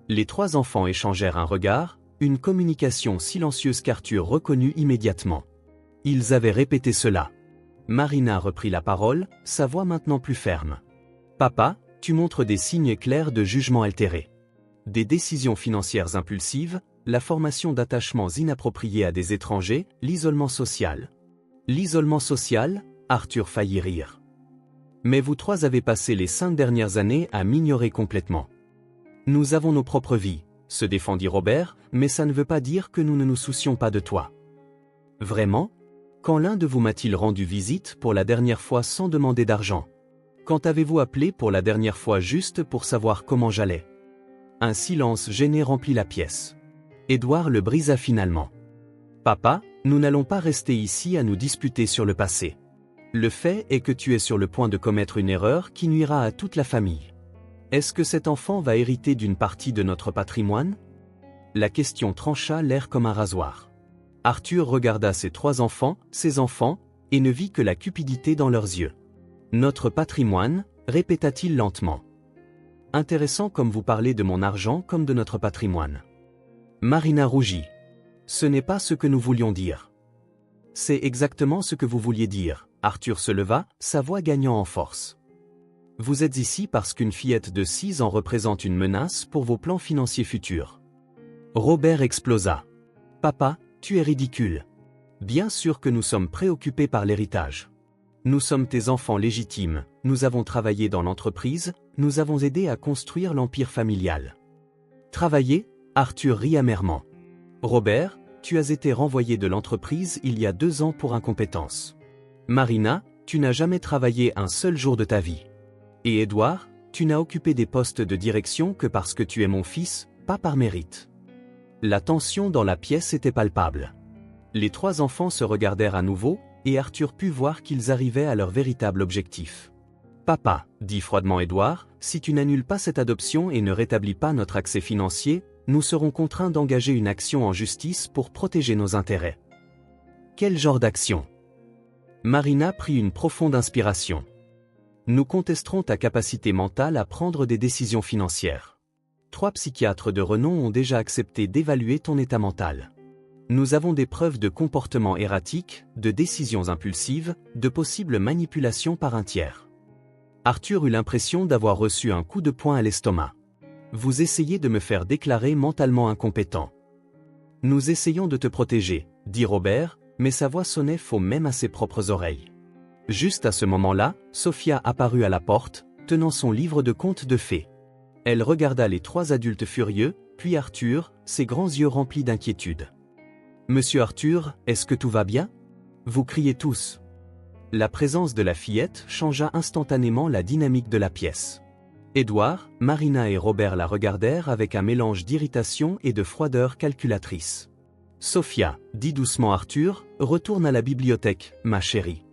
Les trois enfants échangèrent un regard, une communication silencieuse qu'Arthur reconnut immédiatement. Ils avaient répété cela. Marina reprit la parole, sa voix maintenant plus ferme. Papa, tu montres des signes clairs de jugement altéré. Des décisions financières impulsives, la formation d'attachements inappropriés à des étrangers, l'isolement social. L'isolement social, Arthur faillit rire. Mais vous trois avez passé les 5 dernières années à m'ignorer complètement. Nous avons nos propres vies, se défendit Robert, mais ça ne veut pas dire que nous ne nous soucions pas de toi. Vraiment? Quand l'un de vous m'a-t-il rendu visite pour la dernière fois sans demander d'argent? Quand avez-vous appelé pour la dernière fois juste pour savoir comment j'allais? Un silence gêné remplit la pièce. Édouard le brisa finalement. Papa, nous n'allons pas rester ici à nous disputer sur le passé. Le fait est que tu es sur le point de commettre une erreur qui nuira à toute la famille. Est-ce que cet enfant va hériter d'une partie de notre patrimoine? La question trancha l'air comme un rasoir. Arthur regarda ses 3 enfants, ses enfants, et ne vit que la cupidité dans leurs yeux. Notre patrimoine, répéta-t-il lentement. Intéressant comme vous parlez de mon argent comme de notre patrimoine. Marina rougit. Ce n'est pas ce que nous voulions dire. C'est exactement ce que vous vouliez dire. Arthur se leva, sa voix gagnant en force. Vous êtes ici parce qu'une fillette de 6 ans représente une menace pour vos plans financiers futurs. Robert explosa. Papa, tu es ridicule. Bien sûr que nous sommes préoccupés par l'héritage. Nous sommes tes enfants légitimes, nous avons travaillé dans l'entreprise, nous avons aidé à construire l'empire familial. Travailler? Arthur rit amèrement. Robert, tu as été renvoyé de l'entreprise il y a 2 ans pour incompétence. Marina, tu n'as jamais travaillé un seul jour de ta vie. Et Édouard, tu n'as occupé des postes de direction que parce que tu es mon fils, pas par mérite. La tension dans la pièce était palpable. Les 3 enfants se regardèrent à nouveau, et Arthur put voir qu'ils arrivaient à leur véritable objectif. Papa, dit froidement Édouard, si tu n'annules pas cette adoption et ne rétablis pas notre accès financier, nous serons contraints d'engager une action en justice pour protéger nos intérêts. Quel genre d'action? Marina prit une profonde inspiration. Nous contesterons ta capacité mentale à prendre des décisions financières. 3 psychiatres de renom ont déjà accepté d'évaluer ton état mental. Nous avons des preuves de comportements erratiques, de décisions impulsives, de possibles manipulations par un tiers. Arthur eut l'impression d'avoir reçu un coup de poing à l'estomac. Vous essayez de me faire déclarer mentalement incompétent. Nous essayons de te protéger, dit Robert, mais sa voix sonnait faux même à ses propres oreilles. Juste à ce moment-là, Sophia apparut à la porte, tenant son livre de contes de fées. Elle regarda les 3 adultes furieux, puis Arthur, ses grands yeux remplis d'inquiétude. Monsieur Arthur, est-ce que tout va bien? Vous criez tous. La présence de la fillette changea instantanément la dynamique de la pièce. Édouard, Marina et Robert la regardèrent avec un mélange d'irritation et de froideur calculatrice. Sophia, dit doucement Arthur, retourne à la bibliothèque, ma chérie.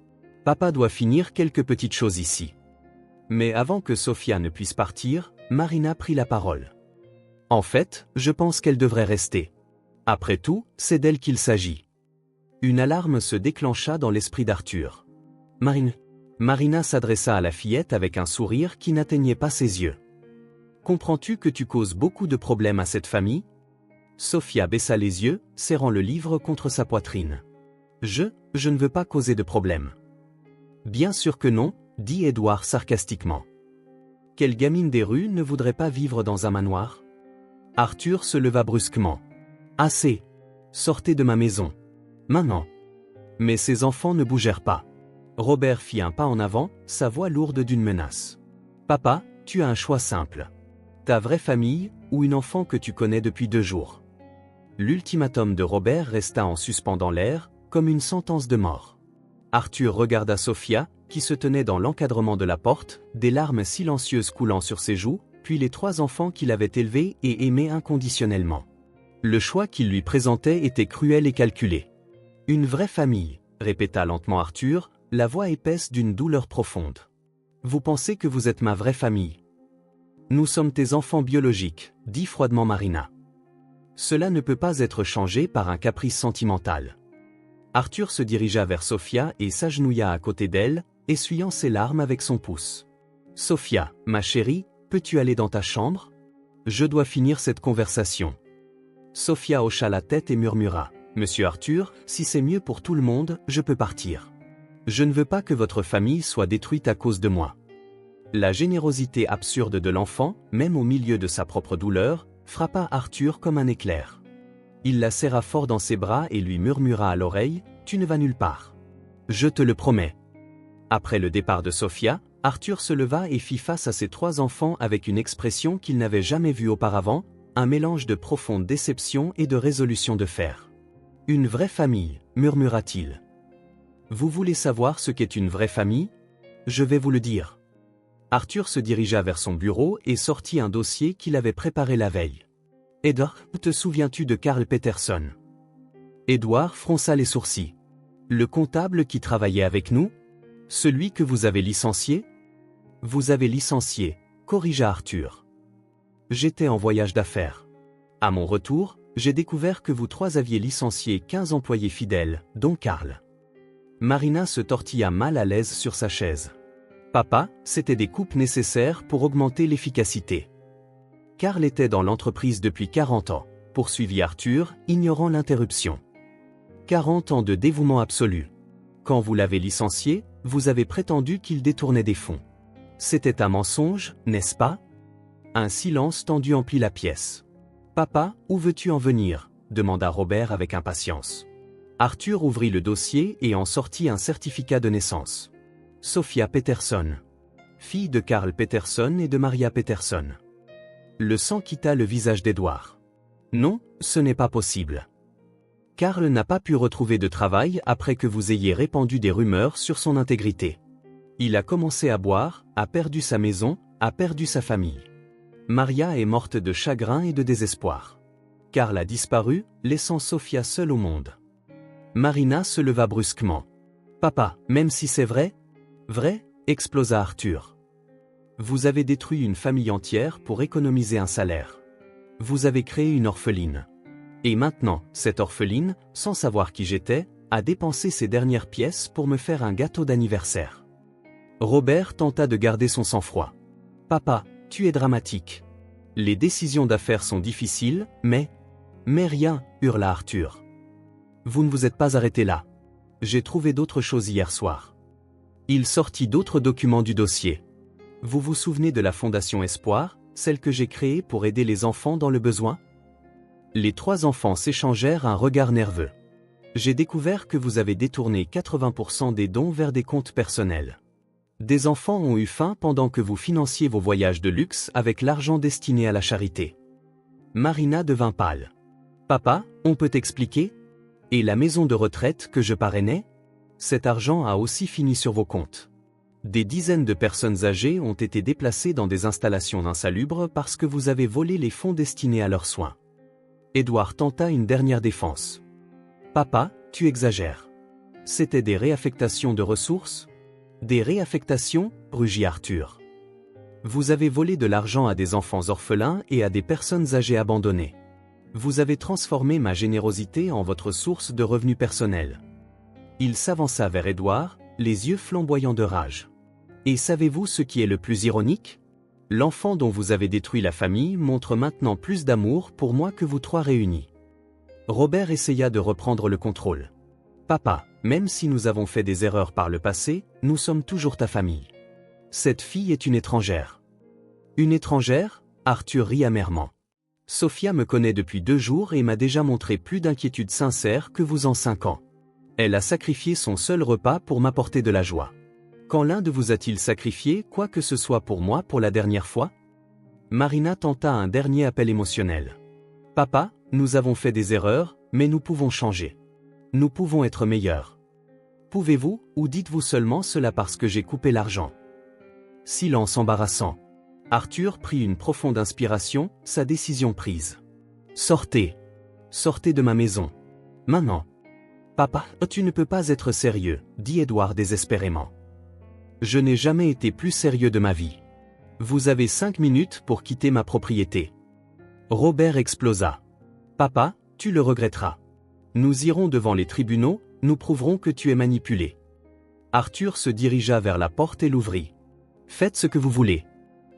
Papa doit finir quelques petites choses ici. Mais avant que Sophia ne puisse partir, Marina prit la parole. En fait, je pense qu'elle devrait rester. Après tout, c'est d'elle qu'il s'agit. Une alarme se déclencha dans l'esprit d'Arthur. Marina s'adressa à la fillette avec un sourire qui n'atteignait pas ses yeux. Comprends-tu que tu causes beaucoup de problèmes à cette famille? Sophia baissa les yeux, serrant le livre contre sa poitrine. Je ne veux pas causer de problème. Bien sûr que non, dit Édouard sarcastiquement. Quelle gamine des rues ne voudrait pas vivre dans un manoir? Arthur se leva brusquement. Assez. Sortez de ma maison. Maintenant. Mais ses enfants ne bougèrent pas. Robert fit un pas en avant, sa voix lourde d'une menace. Papa, tu as un choix simple. Ta vraie famille, ou une enfant que tu connais depuis 2 jours. L'ultimatum de Robert resta en suspens dans l'air, comme une sentence de mort. Arthur regarda Sophia, qui se tenait dans l'encadrement de la porte, des larmes silencieuses coulant sur ses joues, puis les 3 enfants qu'il avait élevés et aimés inconditionnellement. Le choix qu'il lui présentait était cruel et calculé. Une vraie famille, répéta lentement Arthur, la voix épaisse d'une douleur profonde. Vous pensez que vous êtes ma vraie famille? Nous sommes tes enfants biologiques, dit froidement Marina. Cela ne peut pas être changé par un caprice sentimental. Arthur se dirigea vers Sophia et s'agenouilla à côté d'elle, essuyant ses larmes avec son pouce. Sophia, ma chérie, peux-tu aller dans ta chambre? Je dois finir cette conversation. Sophia hocha la tête et murmura. Monsieur Arthur, si c'est mieux pour tout le monde, je peux partir. Je ne veux pas que votre famille soit détruite à cause de moi. La générosité absurde de l'enfant, même au milieu de sa propre douleur, frappa Arthur comme un éclair. Il la serra fort dans ses bras et lui murmura à l'oreille, « Tu ne vas nulle part. Je te le promets. » Après le départ de Sophia, Arthur se leva et fit face à ses 3 enfants avec une expression qu'il n'avait jamais vue auparavant, un mélange de profonde déception et de résolution de fer. « Une vraie famille, murmura-t-il. Vous voulez savoir ce qu'est une vraie famille? Je vais vous le dire. » Arthur se dirigea vers son bureau et sortit un dossier qu'il avait préparé la veille. « Edward, te souviens-tu de Karl Peterson ?» Édouard fronça les sourcils. « Le comptable qui travaillait avec nous? Celui que vous avez licencié? » « Vous avez licencié, corrigea Arthur. J'étais en voyage d'affaires. À mon retour, j'ai découvert que vous 3 aviez licencié 15 employés fidèles, dont Karl. » Marina se tortilla mal à l'aise sur sa chaise. « Papa, c'était des coupes nécessaires pour augmenter l'efficacité. » Karl était dans l'entreprise depuis 40 ans, poursuivit Arthur, ignorant l'interruption. 40 ans de dévouement absolu. Quand vous l'avez licencié, vous avez prétendu qu'il détournait des fonds. C'était un mensonge, n'est-ce pas? Un silence tendu emplit la pièce. « Papa, où veux-tu en venir? » demanda Robert avec impatience. Arthur ouvrit le dossier et en sortit un certificat de naissance. Sophia Peterson. Fille de Karl Peterson et de Maria Peterson. Le sang quitta le visage d'Édouard. Non, ce n'est pas possible. Karl n'a pas pu retrouver de travail après que vous ayez répandu des rumeurs sur son intégrité. Il a commencé à boire, a perdu sa maison, a perdu sa famille. Maria est morte de chagrin et de désespoir. Karl a disparu, laissant Sophia seule au monde. Marina se leva brusquement. « Papa, même si c'est vrai? » « Vrai ?» explosa Arthur. « Vous avez détruit une famille entière pour économiser un salaire. Vous avez créé une orpheline. Et maintenant, cette orpheline, sans savoir qui j'étais, a dépensé ses dernières pièces pour me faire un gâteau d'anniversaire. » Robert tenta de garder son sang-froid. « Papa, tu es dramatique. Les décisions d'affaires sont difficiles, mais... » « Mais rien, hurla Arthur. « Vous ne vous êtes pas arrêté là. J'ai trouvé d'autres choses hier soir. » Il sortit d'autres documents du dossier. « Vous vous souvenez de la Fondation Espoir, celle que j'ai créée pour aider les enfants dans le besoin? » Les 3 enfants s'échangèrent un regard nerveux. « J'ai découvert que vous avez détourné 80% des dons vers des comptes personnels. Des enfants ont eu faim pendant que vous financiez vos voyages de luxe avec l'argent destiné à la charité. » Marina devint pâle. « Papa, on peut expliquer? Et la maison de retraite que je parrainais? Cet argent a aussi fini sur vos comptes. Des dizaines de personnes âgées ont été déplacées dans des installations insalubres parce que vous avez volé les fonds destinés à leurs soins. » Édouard tenta une dernière défense. « Papa, tu exagères. C'était des réaffectations de ressources? » « Des réaffectations, rugit Arthur. Vous avez volé de l'argent à des enfants orphelins et à des personnes âgées abandonnées. Vous avez transformé ma générosité en votre source de revenus personnels. » Il s'avança vers Édouard, les yeux flamboyants de rage. « Et savez-vous ce qui est le plus ironique? L'enfant dont vous avez détruit la famille montre maintenant plus d'amour pour moi que vous trois réunis. Robert essaya de reprendre le contrôle. Papa, même si nous avons fait des erreurs par le passé, nous sommes toujours ta famille. Cette fille est une étrangère. Une étrangère? Arthur rit amèrement. Sophia me connaît depuis 2 jours et m'a déjà montré plus d'inquiétude sincère que vous en 5 ans. Elle a sacrifié son seul repas pour m'apporter de la joie. Quand l'un de vous a-t-il sacrifié quoi que ce soit pour moi pour la dernière fois? Marina tenta un dernier appel émotionnel. Papa, nous avons fait des erreurs, mais nous pouvons changer. Nous pouvons être meilleurs. Pouvez-vous, ou dites-vous seulement cela parce que j'ai coupé l'argent? Silence embarrassant. Arthur prit une profonde inspiration, sa décision prise. Sortez. Sortez de ma maison. Maintenant. Papa, tu ne peux pas être sérieux, dit Édouard désespérément. Je n'ai jamais été plus sérieux de ma vie. Vous avez 5 minutes pour quitter ma propriété. Robert explosa. Papa, tu le regretteras. Nous irons devant les tribunaux, nous prouverons que tu es manipulé. Arthur se dirigea vers la porte et l'ouvrit. Faites ce que vous voulez.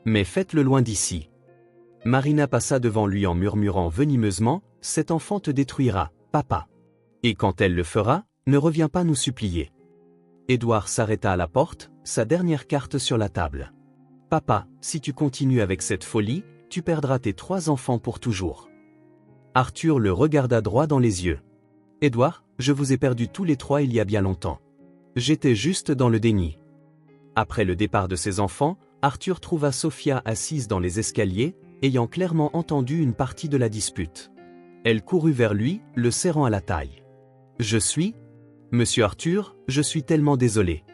Mais faites-le loin d'ici. Marina passa devant lui en murmurant venimeusement, cet enfant te détruira, papa. Et quand elle le fera, ne reviens pas nous supplier. Édouard s'arrêta à la porte, sa dernière carte sur la table. Papa, si tu continues avec cette folie, tu perdras tes 3 enfants pour toujours. Arthur le regarda droit dans les yeux. Édouard, je vous ai perdus tous les 3 il y a bien longtemps. J'étais juste dans le déni. Après le départ de ses enfants, Arthur trouva Sophia assise dans les escaliers, ayant clairement entendu une partie de la dispute. Elle courut vers lui, le serrant à la taille. Monsieur Arthur, je suis tellement désolé.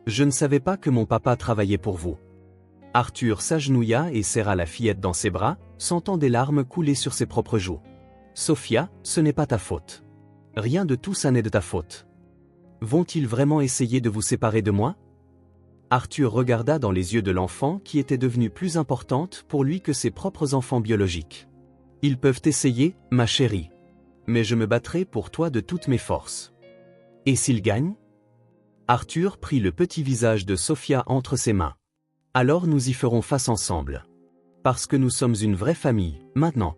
Je ne savais pas que mon papa travaillait pour vous. Arthur s'agenouilla et serra la fillette dans ses bras, sentant des larmes couler sur ses propres joues. Sophia, ce n'est pas ta faute. Rien de tout ça n'est de ta faute. Vont-ils vraiment essayer de vous séparer de moi? Arthur regarda dans les yeux de l'enfant qui était devenue plus importante pour lui que ses propres enfants biologiques. Ils peuvent essayer, ma chérie. Mais je me battrai pour toi de toutes mes forces. Et s'ils gagnent? Arthur prit le petit visage de Sophia entre ses mains. Alors nous y ferons face ensemble. Parce que nous sommes une vraie famille, maintenant.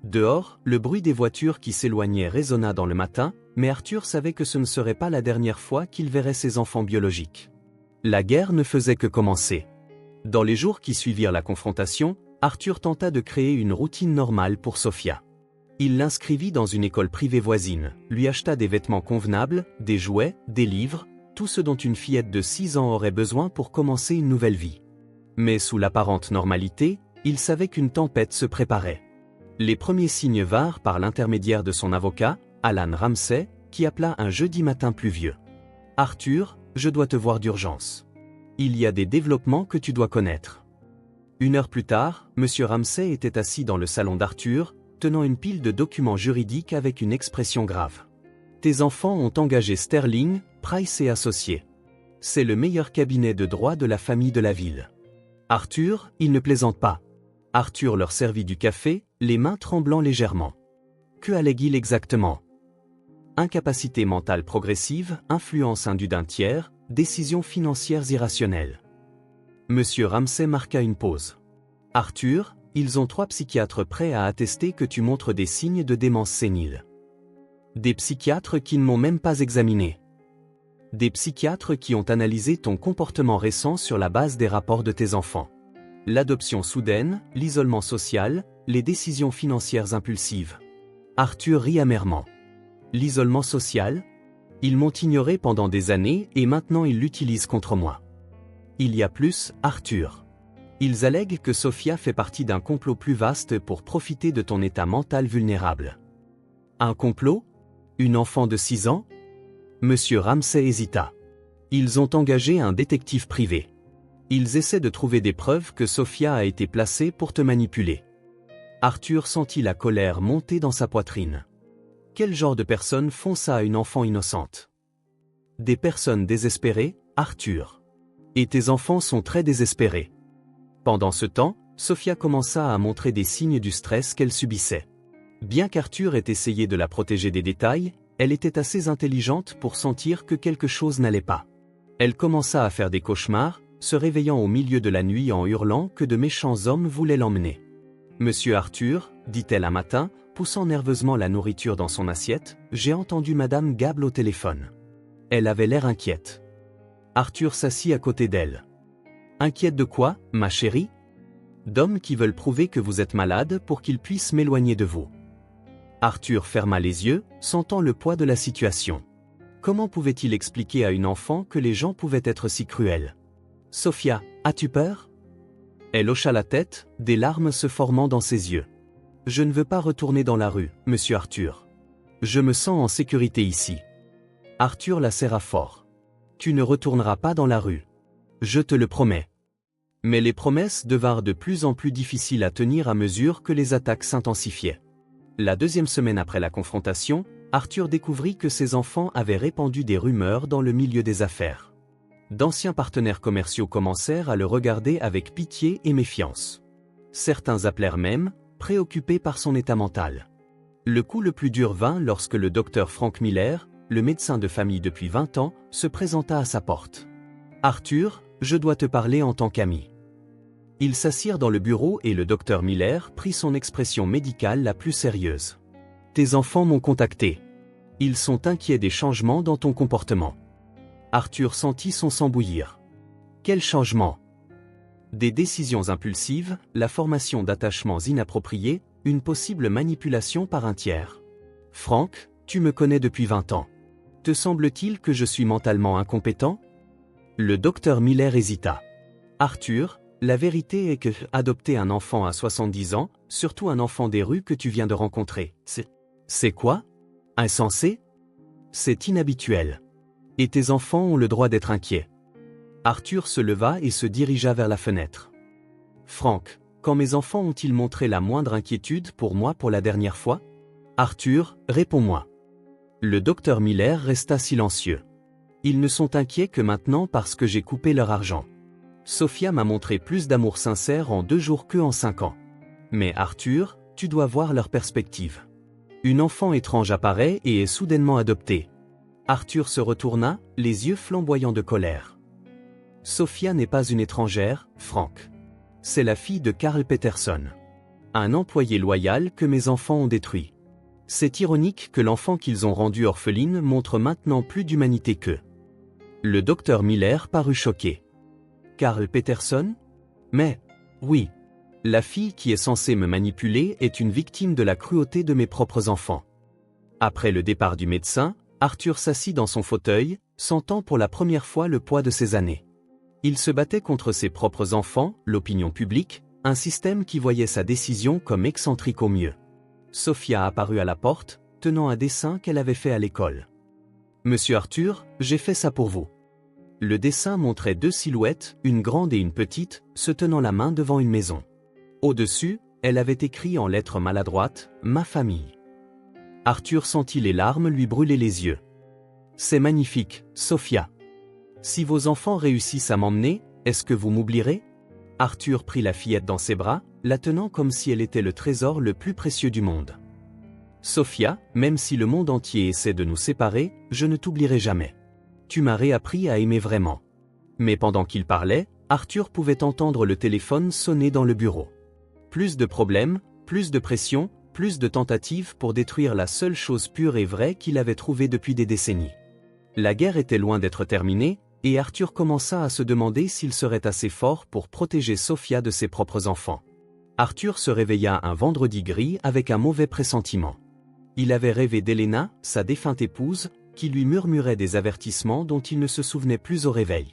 Dehors, le bruit des voitures qui s'éloignaient résonna dans le matin, mais Arthur savait que ce ne serait pas la dernière fois qu'il verrait ses enfants biologiques. La guerre ne faisait que commencer. Dans les jours qui suivirent la confrontation, Arthur tenta de créer une routine normale pour Sophia. Il l'inscrivit dans une école privée voisine, lui acheta des vêtements convenables, des jouets, des livres, tout ce dont une fillette de 6 ans aurait besoin pour commencer une nouvelle vie. Mais sous l'apparente normalité, il savait qu'une tempête se préparait. Les premiers signes vinrent par l'intermédiaire de son avocat, Alan Ramsey, qui appela un jeudi matin pluvieux. « Arthur, je dois te voir d'urgence. Il y a des développements que tu dois connaître. » 1 heure plus tard, M. Ramsey était assis dans le salon d'Arthur, tenant une pile de documents juridiques avec une expression grave. « Tes enfants ont engagé Sterling, Price et Associés. C'est le meilleur cabinet de droit de la famille de la ville. Arthur, il ne plaisante pas. » Arthur leur servit du café, les mains tremblant légèrement. Que allait-il exactement? Incapacité mentale progressive, influence indue d'un tiers, décisions financières irrationnelles. Monsieur Ramsey marqua une pause. Arthur, ils ont 3 psychiatres prêts à attester que tu montres des signes de démence sénile. Des psychiatres qui ne m'ont même pas examiné. Des psychiatres qui ont analysé ton comportement récent sur la base des rapports de tes enfants. L'adoption soudaine, l'isolement social, les décisions financières impulsives. Arthur rit amèrement. L'isolement social? Ils m'ont ignoré pendant des années et maintenant ils l'utilisent contre moi. Il y a plus, Arthur. Ils allèguent que Sophia fait partie d'un complot plus vaste pour profiter de ton état mental vulnérable. Un complot? Une enfant de 6 ans? Monsieur Ramsey hésita. Ils ont engagé un détective privé. Ils essaient de trouver des preuves que Sophia a été placée pour te manipuler. Arthur sentit la colère monter dans sa poitrine. Quel genre de personnes font ça à une enfant innocente? Des personnes désespérées, Arthur. Et tes enfants sont très désespérés. Pendant ce temps, Sophia commença à montrer des signes du stress qu'elle subissait. Bien qu'Arthur ait essayé de la protéger des détails, elle était assez intelligente pour sentir que quelque chose n'allait pas. Elle commença à faire des cauchemars, se réveillant au milieu de la nuit en hurlant que de méchants hommes voulaient l'emmener. « Monsieur Arthur, dit-elle un matin, poussant nerveusement la nourriture dans son assiette, j'ai entendu Madame Gable au téléphone. Elle avait l'air inquiète. » Arthur s'assit à côté d'elle. « Inquiète de quoi, ma chérie ? » ?»« D'hommes qui veulent prouver que vous êtes malade pour qu'ils puissent m'éloigner de vous. » Arthur ferma les yeux, sentant le poids de la situation. Comment pouvait-il expliquer à une enfant que les gens pouvaient être si cruels ? « Sophia, as-tu peur ?» Elle hocha la tête, des larmes se formant dans ses yeux. « Je ne veux pas retourner dans la rue, monsieur Arthur. Je me sens en sécurité ici. » Arthur la serra fort. « Tu ne retourneras pas dans la rue. Je te le promets. » Mais les promesses devinrent de plus en plus difficiles à tenir à mesure que les attaques s'intensifiaient. La deuxième semaine après la confrontation, Arthur découvrit que ses enfants avaient répandu des rumeurs dans le milieu des affaires. D'anciens partenaires commerciaux commencèrent à le regarder avec pitié et méfiance. Certains appelèrent même, préoccupés par son état mental. Le coup le plus dur vint lorsque le docteur Frank Miller, le médecin de famille depuis 20 ans, se présenta à sa porte. « Arthur, je dois te parler en tant qu'ami. » Ils s'assirent dans le bureau et le docteur Miller prit son expression médicale la plus sérieuse. « Tes enfants m'ont contacté. Ils sont inquiets des changements dans ton comportement. » Arthur sentit son sang bouillir. « Quel changement ? » Des décisions impulsives, la formation d'attachements inappropriés, une possible manipulation par un tiers. « Frank, tu me connais depuis 20 ans. Te semble-t-il que je suis mentalement incompétent ? » Le docteur Miller hésita. « Arthur, la vérité est que adopter un enfant à 70 ans, surtout un enfant des rues que tu viens de rencontrer, c'est quoi ? Insensé ? C'est inhabituel. Et tes enfants ont le droit d'être inquiets. » Arthur se leva et se dirigea vers la fenêtre. « Frank, quand mes enfants ont-ils montré la moindre inquiétude pour moi pour la dernière fois ? Arthur, réponds-moi. » Le docteur Miller resta silencieux. « Ils ne sont inquiets que maintenant parce que j'ai coupé leur argent. Sophia m'a montré plus d'amour sincère en 2 jours que en 5 ans. Mais Arthur, tu dois voir leur perspective. Une enfant étrange apparaît et est soudainement adoptée. » Arthur se retourna, les yeux flamboyants de colère. « Sophia n'est pas une étrangère, Frank. C'est la fille de Carl Peterson. Un employé loyal que mes enfants ont détruit. C'est ironique que l'enfant qu'ils ont rendu orpheline montre maintenant plus d'humanité qu'eux. » Le docteur Miller parut choqué. « Carl Peterson ? Mais, oui. La fille qui est censée me manipuler est une victime de la cruauté de mes propres enfants. » Après le départ du médecin, Arthur s'assit dans son fauteuil, sentant pour la première fois le poids de ses années. Il se battait contre ses propres enfants, l'opinion publique, un système qui voyait sa décision comme excentrique au mieux. Sophia apparut à la porte, tenant un dessin qu'elle avait fait à l'école. « Monsieur Arthur, j'ai fait ça pour vous. » Le dessin montrait 2 silhouettes, une grande et une petite, se tenant la main devant une maison. Au-dessus, elle avait écrit en lettres maladroites « Ma famille ». Arthur sentit les larmes lui brûler les yeux. « C'est magnifique, Sophia. Si vos enfants réussissent à m'emmener, est-ce que vous m'oublierez ?» Arthur prit la fillette dans ses bras, la tenant comme si elle était le trésor le plus précieux du monde. « Sophia, même si le monde entier essaie de nous séparer, je ne t'oublierai jamais. Tu m'as réappris à aimer vraiment. » Mais pendant qu'il parlait, Arthur pouvait entendre le téléphone sonner dans le bureau. Plus de problèmes, plus de pression, plus de tentatives pour détruire la seule chose pure et vraie qu'il avait trouvée depuis des décennies. La guerre était loin d'être terminée, et Arthur commença à se demander s'il serait assez fort pour protéger Sophia de ses propres enfants. Arthur se réveilla un vendredi gris avec un mauvais pressentiment. Il avait rêvé d'Helena, sa défunte épouse, qui lui murmurait des avertissements dont il ne se souvenait plus au réveil.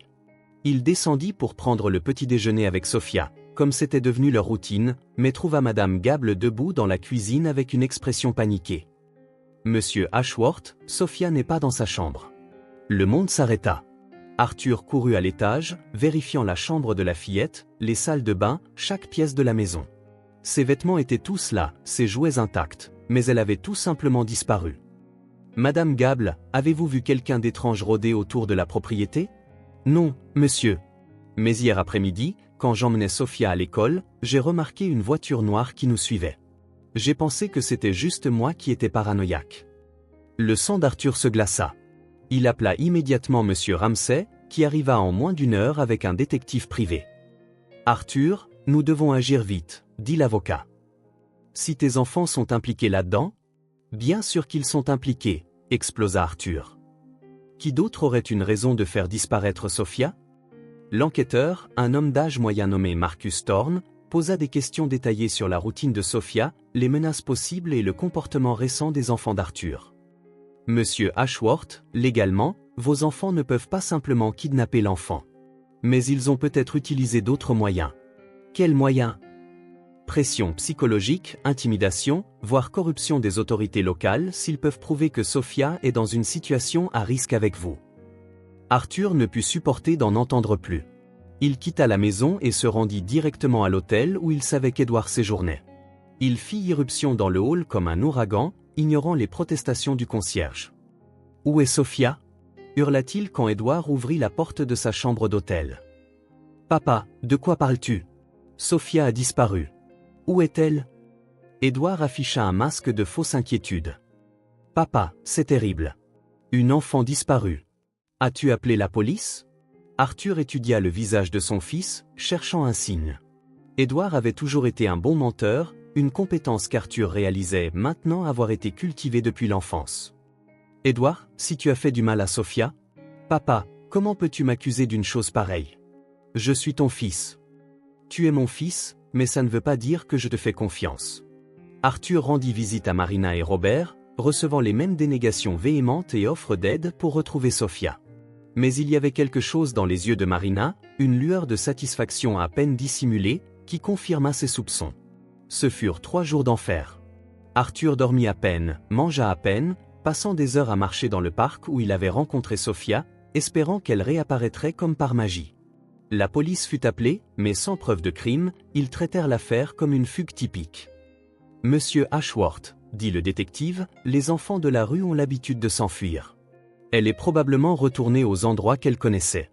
Il descendit pour prendre le petit déjeuner avec Sophia, comme c'était devenu leur routine, mais trouva Madame Gable debout dans la cuisine avec une expression paniquée. « Monsieur Ashworth, Sophia n'est pas dans sa chambre. » Le monde s'arrêta. Arthur courut à l'étage, vérifiant la chambre de la fillette, les salles de bain, chaque pièce de la maison. Ses vêtements étaient tous là, ses jouets intacts, mais elle avait tout simplement disparu. « Madame Gable, avez-vous vu quelqu'un d'étrange rôder autour de la propriété ? » ?»« Non, monsieur. Mais hier après-midi, quand j'emmenais Sophia à l'école, j'ai remarqué une voiture noire qui nous suivait. J'ai pensé que c'était juste moi qui étais paranoïaque. » Le sang d'Arthur se glaça. Il appela immédiatement Monsieur Ramsay, qui arriva en moins d'une heure avec un détective privé. « Arthur, nous devons agir vite », dit l'avocat. « Si tes enfants sont impliqués là-dedans ?»« Bien sûr qu'ils sont impliqués », explosa Arthur. « Qui d'autre aurait une raison de faire disparaître Sophia ?» L'enquêteur, un homme d'âge moyen nommé Marcus Thorne, posa des questions détaillées sur la routine de Sophia, les menaces possibles et le comportement récent des enfants d'Arthur. « Monsieur Ashworth, légalement, vos enfants ne peuvent pas simplement kidnapper l'enfant. Mais ils ont peut-être utilisé d'autres moyens. » Quels moyens ? Pression psychologique, intimidation, voire corruption des autorités locales s'ils peuvent prouver que Sophia est dans une situation à risque avec vous. Arthur ne put supporter d'en entendre plus. Il quitta la maison et se rendit directement à l'hôtel où il savait qu'Edward séjournait. Il fit irruption dans le hall comme un ouragan, ignorant les protestations du concierge. « Où est Sophia ?» hurla-t-il quand Edward ouvrit la porte de sa chambre d'hôtel. « Papa, de quoi parles-tu ? Sophia a disparu. Où est-elle » Edward afficha un masque de fausse inquiétude. « Papa, c'est terrible. Une enfant disparue. As-tu appelé la police ?» Arthur étudia le visage de son fils, cherchant un signe. Edward avait toujours été un bon menteur, une compétence qu'Arthur réalisait maintenant avoir été cultivée depuis l'enfance. « Edward, si tu as fait du mal à Sophia ?»« Papa, comment peux-tu m'accuser d'une chose pareille ? Je suis ton fils. » « Tu es mon fils, mais ça ne veut pas dire que je te fais confiance. » Arthur rendit visite à Marina et Robert, recevant les mêmes dénégations véhémentes et offres d'aide pour retrouver Sophia. Mais il y avait quelque chose dans les yeux de Marina, une lueur de satisfaction à peine dissimulée, qui confirma ses soupçons. Ce furent 3 jours d'enfer. Arthur dormit à peine, mangea à peine, passant des heures à marcher dans le parc où il avait rencontré Sophia, espérant qu'elle réapparaîtrait comme par magie. La police fut appelée, mais sans preuve de crime, ils traitèrent l'affaire comme une fugue typique. « Monsieur Ashworth, » dit le détective, « les enfants de la rue ont l'habitude de s'enfuir. Elle est probablement retournée aux endroits qu'elle connaissait. »«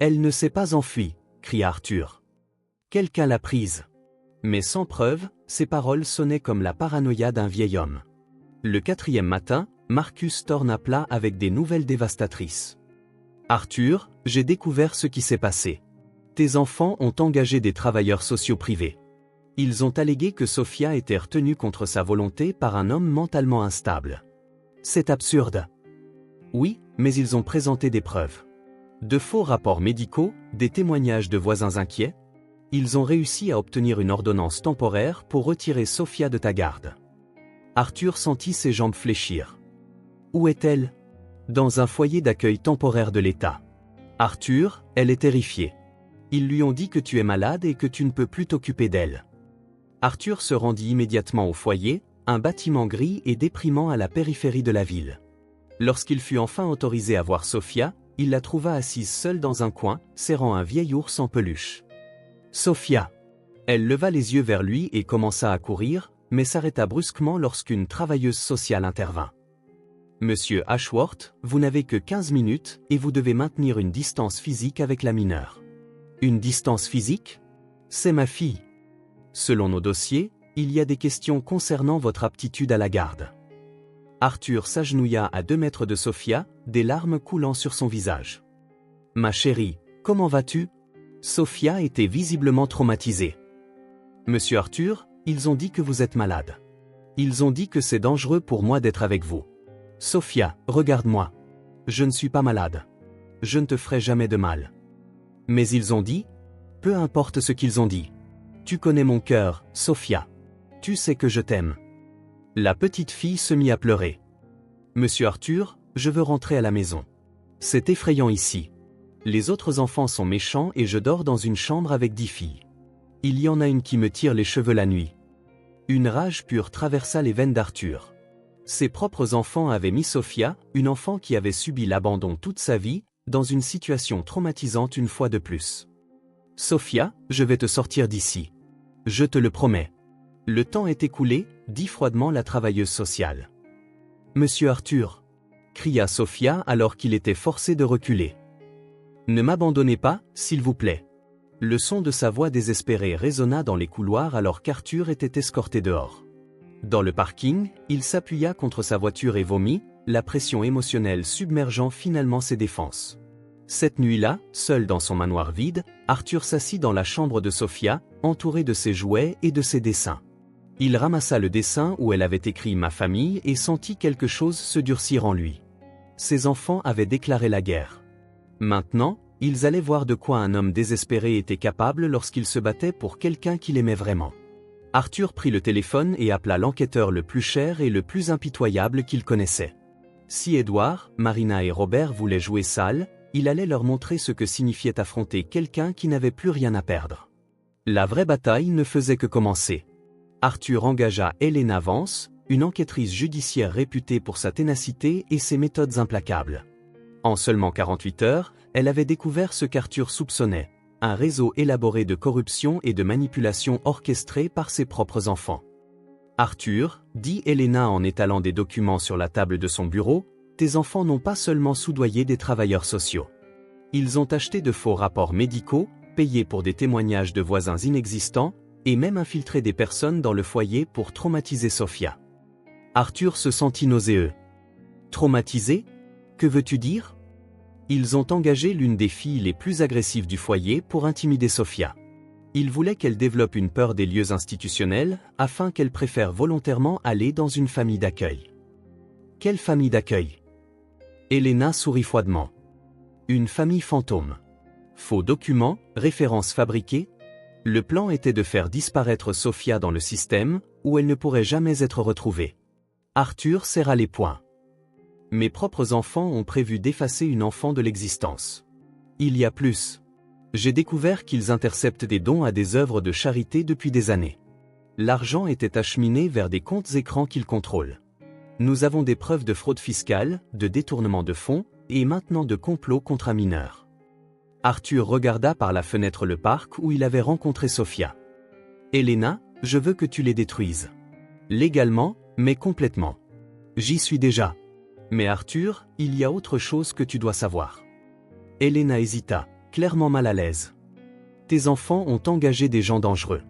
Elle ne s'est pas enfuie, » cria Arthur. « Quelqu'un l'a prise. » Mais sans preuve, ces paroles sonnaient comme la paranoïa d'un vieil homme. Le 4e matin, Marcus Thorne appela avec des nouvelles dévastatrices. Arthur, j'ai découvert ce qui s'est passé. Tes enfants ont engagé des travailleurs sociaux privés. Ils ont allégué que Sophia était retenue contre sa volonté par un homme mentalement instable. C'est absurde. Oui, mais ils ont présenté des preuves. De faux rapports médicaux, des témoignages de voisins inquiets. Ils ont réussi à obtenir une ordonnance temporaire pour retirer Sophia de ta garde. Arthur sentit ses jambes fléchir. Où est-elle ? Dans un foyer d'accueil temporaire de l'État. Arthur, elle est terrifiée. Ils lui ont dit que tu es malade et que tu ne peux plus t'occuper d'elle. Arthur se rendit immédiatement au foyer, un bâtiment gris et déprimant à la périphérie de la ville. Lorsqu'il fut enfin autorisé à voir Sophia, il la trouva assise seule dans un coin, serrant un vieil ours en peluche. Sophia. Elle leva les yeux vers lui et commença à courir, mais s'arrêta brusquement lorsqu'une travailleuse sociale intervint. Monsieur Ashworth, vous n'avez que 15 minutes et vous devez maintenir une distance physique avec la mineure. Une distance physique ? C'est ma fille. Selon nos dossiers, il y a des questions concernant votre aptitude à la garde. Arthur s'agenouilla à 2 mètres de Sophia, des larmes coulant sur son visage. Ma chérie, comment vas-tu ? Sophia était visiblement traumatisée. Monsieur Arthur, ils ont dit que vous êtes malade. Ils ont dit que c'est dangereux pour moi d'être avec vous. Sophia, regarde-moi. Je ne suis pas malade. Je ne te ferai jamais de mal. Mais ils ont dit ? Peu importe ce qu'ils ont dit. Tu connais mon cœur, Sophia. Tu sais que je t'aime. La petite fille se mit à pleurer. Monsieur Arthur, je veux rentrer à la maison. C'est effrayant ici. Les autres enfants sont méchants et je dors dans une chambre avec 10 filles. Il y en a une qui me tire les cheveux la nuit. Une rage pure traversa les veines d'Arthur. Ses propres enfants avaient mis Sophia, une enfant qui avait subi l'abandon toute sa vie, dans une situation traumatisante une fois de plus. Sophia, je vais te sortir d'ici. Je te le promets. Le temps est écoulé, dit froidement la travailleuse sociale. Monsieur Arthur, cria Sophia alors qu'il était forcé de reculer. Ne m'abandonnez pas, s'il vous plaît. Le son de sa voix désespérée résonna dans les couloirs alors qu'Arthur était escorté dehors. Dans le parking, il s'appuya contre sa voiture et vomit, la pression émotionnelle submergeant finalement ses défenses. Cette nuit-là, seul dans son manoir vide, Arthur s'assit dans la chambre de Sophia, entouré de ses jouets et de ses dessins. Il ramassa le dessin où elle avait écrit « Ma famille » et sentit quelque chose se durcir en lui. Ses enfants avaient déclaré la guerre. Maintenant, ils allaient voir de quoi un homme désespéré était capable lorsqu'il se battait pour quelqu'un qu'il aimait vraiment. Arthur prit le téléphone et appela l'enquêteur le plus cher et le plus impitoyable qu'il connaissait. Si Edward, Marina et Robert voulaient jouer sale, il allait leur montrer ce que signifiait affronter quelqu'un qui n'avait plus rien à perdre. La vraie bataille ne faisait que commencer. Arthur engagea Helena Vance, une enquêtrice judiciaire réputée pour sa ténacité et ses méthodes implacables. En seulement 48 heures, elle avait découvert ce qu'Arthur soupçonnait, un réseau élaboré de corruption et de manipulation orchestré par ses propres enfants. Arthur, dit Helena en étalant des documents sur la table de son bureau, tes enfants n'ont pas seulement soudoyé des travailleurs sociaux. Ils ont acheté de faux rapports médicaux, payé pour des témoignages de voisins inexistants, et même infiltré des personnes dans le foyer pour traumatiser Sophia. Arthur se sentit nauséeux. Traumatisé ? Que veux-tu dire ? Ils ont engagé l'une des filles les plus agressives du foyer pour intimider Sophia. Ils voulaient qu'elle développe une peur des lieux institutionnels afin qu'elle préfère volontairement aller dans une famille d'accueil. Quelle famille d'accueil ? Helena sourit froidement. Une famille fantôme. Faux documents, références fabriquées. Le plan était de faire disparaître Sophia dans le système, où elle ne pourrait jamais être retrouvée. Arthur serra les poings. Mes propres enfants ont prévu d'effacer une enfant de l'existence. Il y a plus. J'ai découvert qu'ils interceptent des dons à des œuvres de charité depuis des années. L'argent était acheminé vers des comptes écrans qu'ils contrôlent. Nous avons des preuves de fraude fiscale, de détournement de fonds, et maintenant de complot contre un mineur. Arthur regarda par la fenêtre le parc où il avait rencontré Sophia. Helena, je veux que tu les détruises. Légalement, mais complètement. J'y suis déjà. Mais Arthur, il y a autre chose que tu dois savoir. Helena hésita, clairement mal à l'aise. Tes enfants ont engagé des gens dangereux.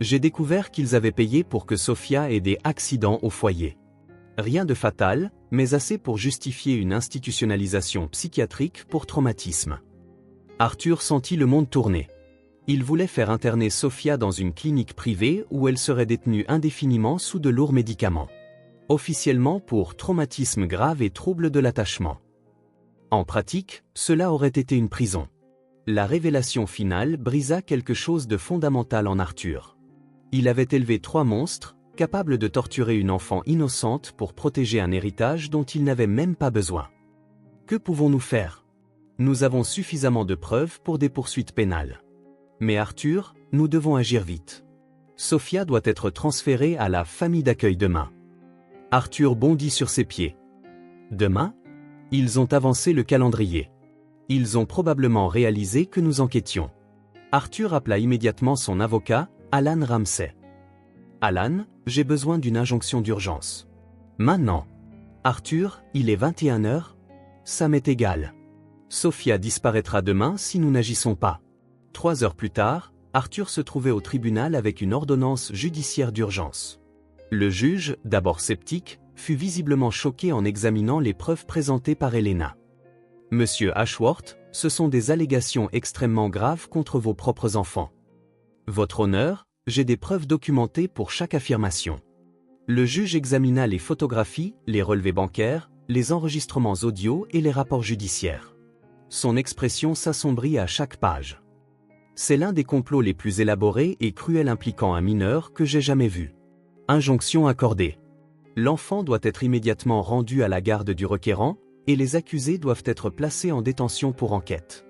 J'ai découvert qu'ils avaient payé pour que Sophia ait des accidents au foyer. Rien de fatal, mais assez pour justifier une institutionnalisation psychiatrique pour traumatisme. Arthur sentit le monde tourner. Il voulait faire interner Sophia dans une clinique privée où elle serait détenue indéfiniment sous de lourds médicaments. Officiellement pour traumatisme grave et trouble de l'attachement. En pratique, cela aurait été une prison. La révélation finale brisa quelque chose de fondamental en Arthur. Il avait élevé 3 monstres, capables de torturer une enfant innocente pour protéger un héritage dont il n'avait même pas besoin. Que pouvons-nous faire ? Nous avons suffisamment de preuves pour des poursuites pénales. Mais Arthur, nous devons agir vite. Sophia doit être transférée à la famille d'accueil demain. Arthur bondit sur ses pieds. Demain ? Ils ont avancé le calendrier. Ils ont probablement réalisé que nous enquêtions. Arthur appela immédiatement son avocat, Alan Ramsey. Alan, j'ai besoin d'une injonction d'urgence. Maintenant. Arthur, il est 21 h. Ça m'est égal. Sophia disparaîtra demain si nous n'agissons pas. 3 heures plus tard, Arthur se trouvait au tribunal avec une ordonnance judiciaire d'urgence. Le juge, d'abord sceptique, fut visiblement choqué en examinant les preuves présentées par Helena. Monsieur Ashworth, ce sont des allégations extrêmement graves contre vos propres enfants. Votre honneur, j'ai des preuves documentées pour chaque affirmation. Le juge examina les photographies, les relevés bancaires, les enregistrements audio et les rapports judiciaires. Son expression s'assombrit à chaque page. C'est l'un des complots les plus élaborés et cruels impliquant un mineur que j'ai jamais vu. Injonction accordée. L'enfant doit être immédiatement rendu à la garde du requérant, et les accusés doivent être placés en détention pour enquête.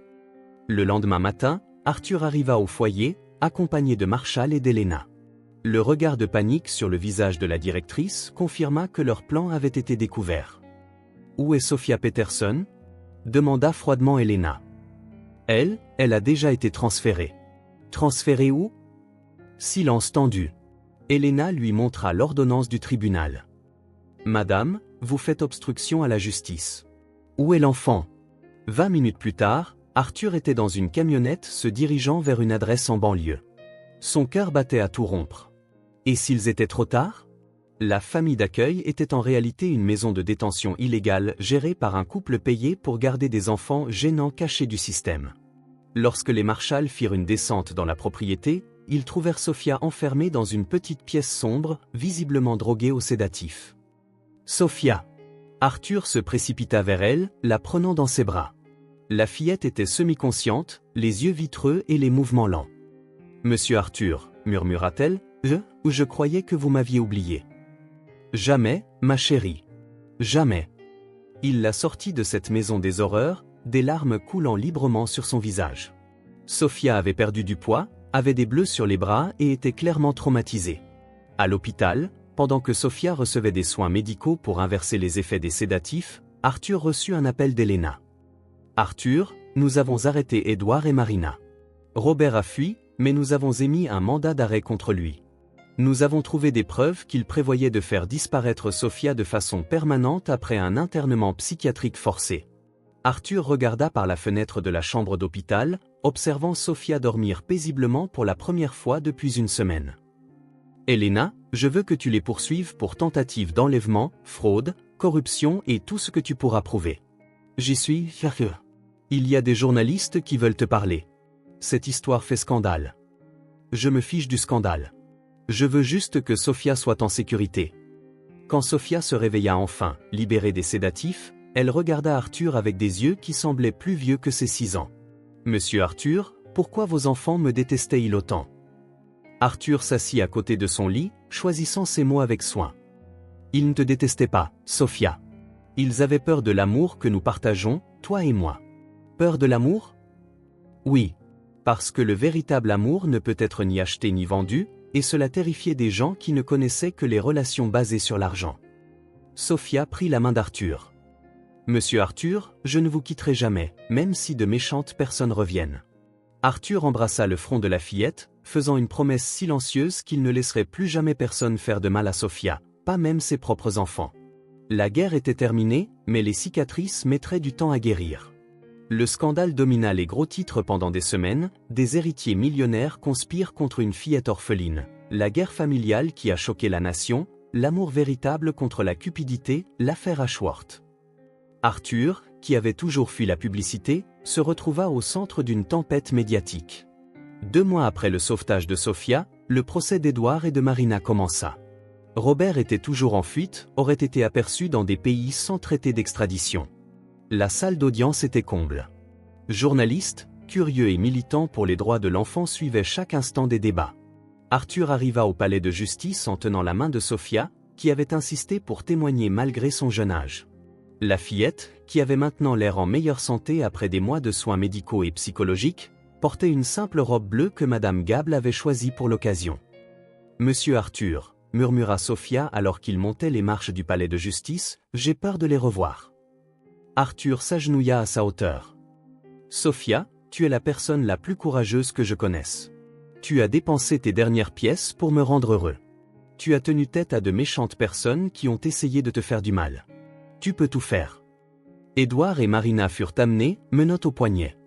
Le lendemain matin, Arthur arriva au foyer, accompagné de Marshall et d'Helena. Le regard de panique sur le visage de la directrice confirma que leur plan avait été découvert. « Où est Sophia Peterson ?» demanda froidement Helena. « Elle a déjà été transférée. » « Transférée où ?» Silence tendu. Helena lui montra l'ordonnance du tribunal. « Madame, vous faites obstruction à la justice. Où est l'enfant ?» 20 minutes plus tard, Arthur était dans une camionnette se dirigeant vers une adresse en banlieue. Son cœur battait à tout rompre. Et s'ils étaient trop tard ? La famille d'accueil était en réalité une maison de détention illégale gérée par un couple payé pour garder des enfants gênants cachés du système. Lorsque les marshals firent une descente dans la propriété, ils trouvèrent Sophia enfermée dans une petite pièce sombre, visiblement droguée au sédatif. Sophia. Arthur se précipita vers elle, la prenant dans ses bras. La fillette était semi-consciente, les yeux vitreux et les mouvements lents. « Monsieur Arthur, murmura-t-elle, je croyais que vous m'aviez oublié. » « Jamais, ma chérie. Jamais. » Il la sortit de cette maison des horreurs, des larmes coulant librement sur son visage. Sophia avait perdu du poids, avait des bleus sur les bras et était clairement traumatisée. À l'hôpital, pendant que Sophia recevait des soins médicaux pour inverser les effets des sédatifs, Arthur reçut un appel d'Elena. « Arthur, nous avons arrêté Édouard et Marina. Robert a fui, mais nous avons émis un mandat d'arrêt contre lui. Nous avons trouvé des preuves qu'il prévoyait de faire disparaître Sophia de façon permanente après un internement psychiatrique forcé. » Arthur regarda par la fenêtre de la chambre d'hôpital, observant Sophia dormir paisiblement pour la première fois depuis une semaine. « Elena, je veux que tu les poursuives pour tentative d'enlèvement, fraude, corruption et tout ce que tu pourras prouver. J'y suis. Il y a des journalistes qui veulent te parler. Cette histoire fait scandale. Je me fiche du scandale. Je veux juste que Sophia soit en sécurité. » Quand Sophia se réveilla enfin, libérée des sédatifs, elle regarda Arthur avec des yeux qui semblaient plus vieux que ses 6 ans. « Monsieur Arthur, pourquoi vos enfants me détestaient-ils autant ?» Arthur s'assit à côté de son lit, choisissant ses mots avec soin. « Ils ne te détestaient pas, Sophia. Ils avaient peur de l'amour que nous partageons, toi et moi. » « Peur de l'amour ? » Oui. Parce que le véritable amour ne peut être ni acheté ni vendu, et cela terrifiait des gens qui ne connaissaient que les relations basées sur l'argent. Sophia prit la main d'Arthur. « Monsieur Arthur, je ne vous quitterai jamais, même si de méchantes personnes reviennent. » Arthur embrassa le front de la fillette, faisant une promesse silencieuse qu'il ne laisserait plus jamais personne faire de mal à Sophia, pas même ses propres enfants. La guerre était terminée, mais les cicatrices mettraient du temps à guérir. Le scandale domina les gros titres pendant des semaines, des héritiers millionnaires conspirent contre une fillette orpheline, la guerre familiale qui a choqué la nation, l'amour véritable contre la cupidité, l'affaire Ashworth. Arthur, qui avait toujours fui la publicité, se retrouva au centre d'une tempête médiatique. 2 mois après le sauvetage de Sophia, le procès d'Édouard et de Marina commença. Robert était toujours en fuite, aurait été aperçu dans des pays sans traité d'extradition. La salle d'audience était comble. Journalistes, curieux et militants pour les droits de l'enfant suivaient chaque instant des débats. Arthur arriva au palais de justice en tenant la main de Sophia, qui avait insisté pour témoigner malgré son jeune âge. La fillette, qui avait maintenant l'air en meilleure santé après des mois de soins médicaux et psychologiques, portait une simple robe bleue que Madame Gable avait choisie pour l'occasion. « Monsieur Arthur, » murmura Sophia alors qu'il montait les marches du palais de justice, « j'ai peur de les revoir. » Arthur s'agenouilla à sa hauteur. « Sophia, tu es la personne la plus courageuse que je connaisse. Tu as dépensé tes dernières pièces pour me rendre heureux. Tu as tenu tête à de méchantes personnes qui ont essayé de te faire du mal. Tu peux tout faire. » Édouard et Marina furent amenés, menottes au poignet.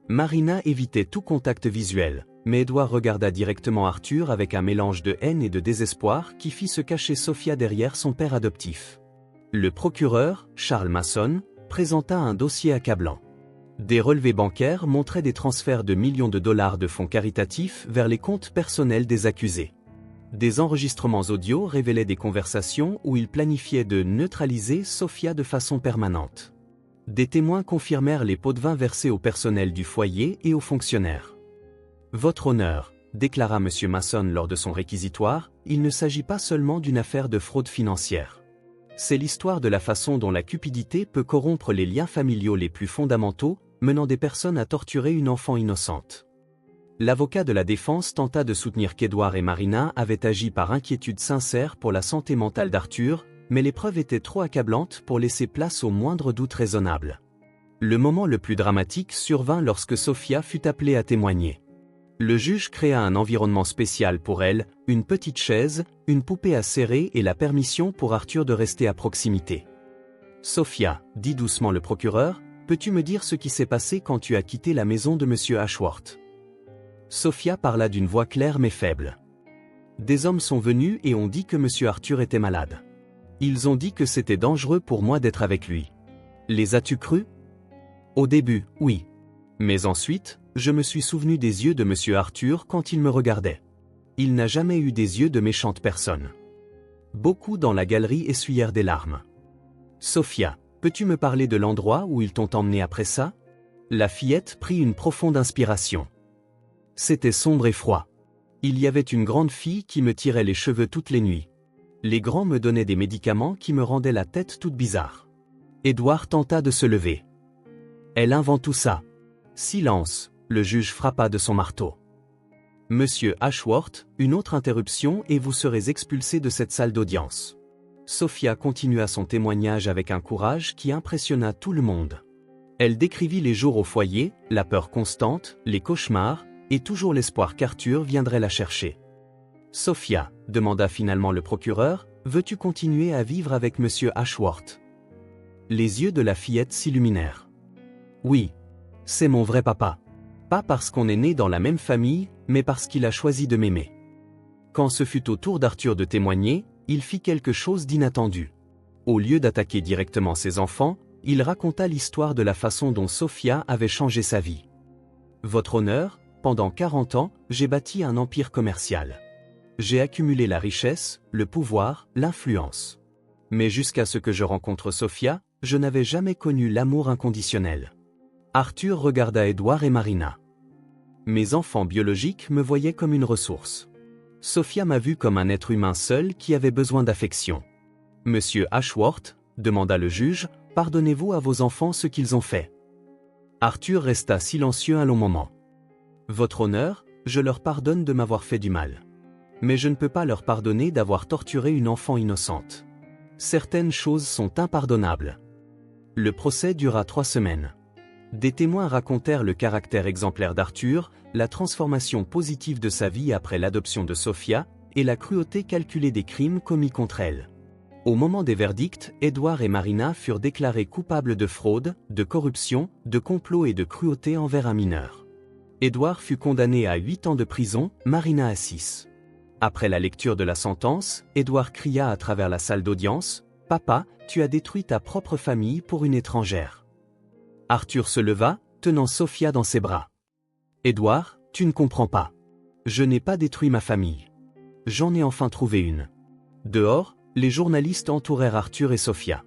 Marina évitait tout contact visuel, mais Édouard regarda directement Arthur avec un mélange de haine et de désespoir qui fit se cacher Sophia derrière son père adoptif. Le procureur, Charles Masson, présenta un dossier accablant. Des relevés bancaires montraient des transferts de millions de dollars de fonds caritatifs vers les comptes personnels des accusés. Des enregistrements audio révélaient des conversations où ils planifiaient de neutraliser Sophia de façon permanente. Des témoins confirmèrent les pots de vin versés au personnel du foyer et aux fonctionnaires. « Votre honneur, » déclara M. Masson lors de son réquisitoire, « il ne s'agit pas seulement d'une affaire de fraude financière. C'est l'histoire de la façon dont la cupidité peut corrompre les liens familiaux les plus fondamentaux, menant des personnes à torturer une enfant innocente. » L'avocat de la défense tenta de soutenir qu'Édouard et Marina avaient agi par inquiétude sincère pour la santé mentale d'Arthur, mais les preuves étaient trop accablantes pour laisser place au moindre doute raisonnable. Le moment le plus dramatique survint lorsque Sophia fut appelée à témoigner. Le juge créa un environnement spécial pour elle, une petite chaise, une poupée à serrer et la permission pour Arthur de rester à proximité. « Sophia, » dit doucement le procureur, « peux-tu me dire ce qui s'est passé quand tu as quitté la maison de M. Ashworth ?» Sophia parla d'une voix claire mais faible. « Des hommes sont venus et ont dit que Monsieur Arthur était malade. Ils ont dit que c'était dangereux pour moi d'être avec lui. Les as-tu crus? Au début, oui. Mais ensuite, je me suis souvenu des yeux de Monsieur Arthur quand il me regardait. Il n'a jamais eu des yeux de méchante personne. Beaucoup dans la galerie essuyèrent des larmes. Sophia, peux-tu me parler de l'endroit où ils t'ont emmené après ça? La fillette prit une profonde inspiration. C'était sombre et froid. Il y avait une grande fille qui me tirait les cheveux toutes les nuits. Les grands me donnaient des médicaments qui me rendaient la tête toute bizarre. Édouard tenta de se lever. Elle invente tout ça. Silence, le juge frappa de son marteau. Monsieur Ashworth, une autre interruption et vous serez expulsé de cette salle d'audience. Sophia continua son témoignage avec un courage qui impressionna tout le monde. Elle décrivit les jours au foyer, la peur constante, les cauchemars, et toujours l'espoir qu'Arthur viendrait la chercher. Sophia, demanda finalement le procureur, veux-tu continuer à vivre avec Monsieur Ashworth? Les yeux de la fillette s'illuminèrent. Oui. C'est mon vrai papa. Pas parce qu'on est né dans la même famille, mais parce qu'il a choisi de m'aimer. Quand ce fut au tour d'Arthur de témoigner, il fit quelque chose d'inattendu. Au lieu d'attaquer directement ses enfants, il raconta l'histoire de la façon dont Sophia avait changé sa vie. Votre honneur, pendant 40 ans, j'ai bâti un empire commercial. J'ai accumulé la richesse, le pouvoir, l'influence. Mais jusqu'à ce que je rencontre Sophia, je n'avais jamais connu l'amour inconditionnel. Arthur regarda Édouard et Marina. Mes enfants biologiques me voyaient comme une ressource. Sophia m'a vu comme un être humain seul qui avait besoin d'affection. Monsieur Ashworth, demanda le juge, pardonnez-vous à vos enfants ce qu'ils ont fait? Arthur resta silencieux un long moment. Votre honneur, je leur pardonne de m'avoir fait du mal. Mais je ne peux pas leur pardonner d'avoir torturé une enfant innocente. Certaines choses sont impardonnables. Le procès dura 3 semaines. Des témoins racontèrent le caractère exemplaire d'Arthur, la transformation positive de sa vie après l'adoption de Sophia, et la cruauté calculée des crimes commis contre elle. Au moment des verdicts, Édouard et Marina furent déclarés coupables de fraude, de corruption, de complot et de cruauté envers un mineur. Édouard fut condamné à 8 ans de prison, Marina à 6. Après la lecture de la sentence, Édouard cria à travers la salle d'audience, « Papa, tu as détruit ta propre famille pour une étrangère. » Arthur se leva, tenant Sophia dans ses bras. « Édouard, tu ne comprends pas. Je n'ai pas détruit ma famille. J'en ai enfin trouvé une. » Dehors, les journalistes entourèrent Arthur et Sophia.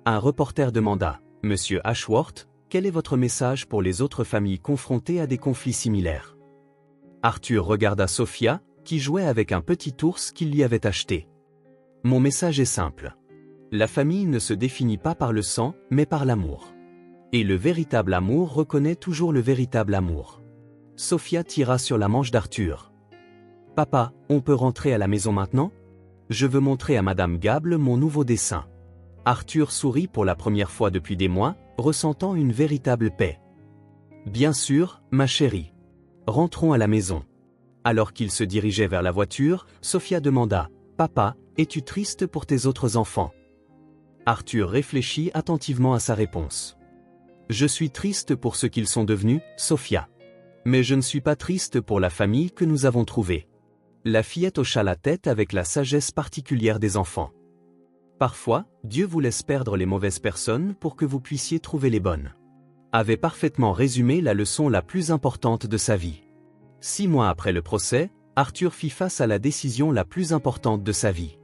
Un reporter demanda, « Monsieur Ashworth, quel est votre message pour les autres familles confrontées à des conflits similaires ?» Arthur regarda Sophia, qui jouait avec un petit ours qu'il lui avait acheté. « Mon message est simple. La famille ne se définit pas par le sang, mais par l'amour. Et le véritable amour reconnaît toujours le véritable amour. » Sophia tira sur la manche d'Arthur. « Papa, on peut rentrer à la maison maintenant? Je veux montrer à Madame Gable mon nouveau dessin. » Arthur sourit pour la première fois depuis des mois, ressentant une véritable paix. « Bien sûr, ma chérie. Rentrons à la maison. » Alors qu'il se dirigeait vers la voiture, Sophia demanda, « Papa, es-tu triste pour tes autres enfants ?» Arthur réfléchit attentivement à sa réponse. « Je suis triste pour ce qu'ils sont devenus, Sophia. Mais je ne suis pas triste pour la famille que nous avons trouvée. » La fillette hocha la tête avec la sagesse particulière des enfants. « Parfois, Dieu vous laisse perdre les mauvaises personnes pour que vous puissiez trouver les bonnes. » Avait parfaitement résumé la leçon la plus importante de sa vie. 6 mois après le procès, Arthur fit face à la décision la plus importante de sa vie.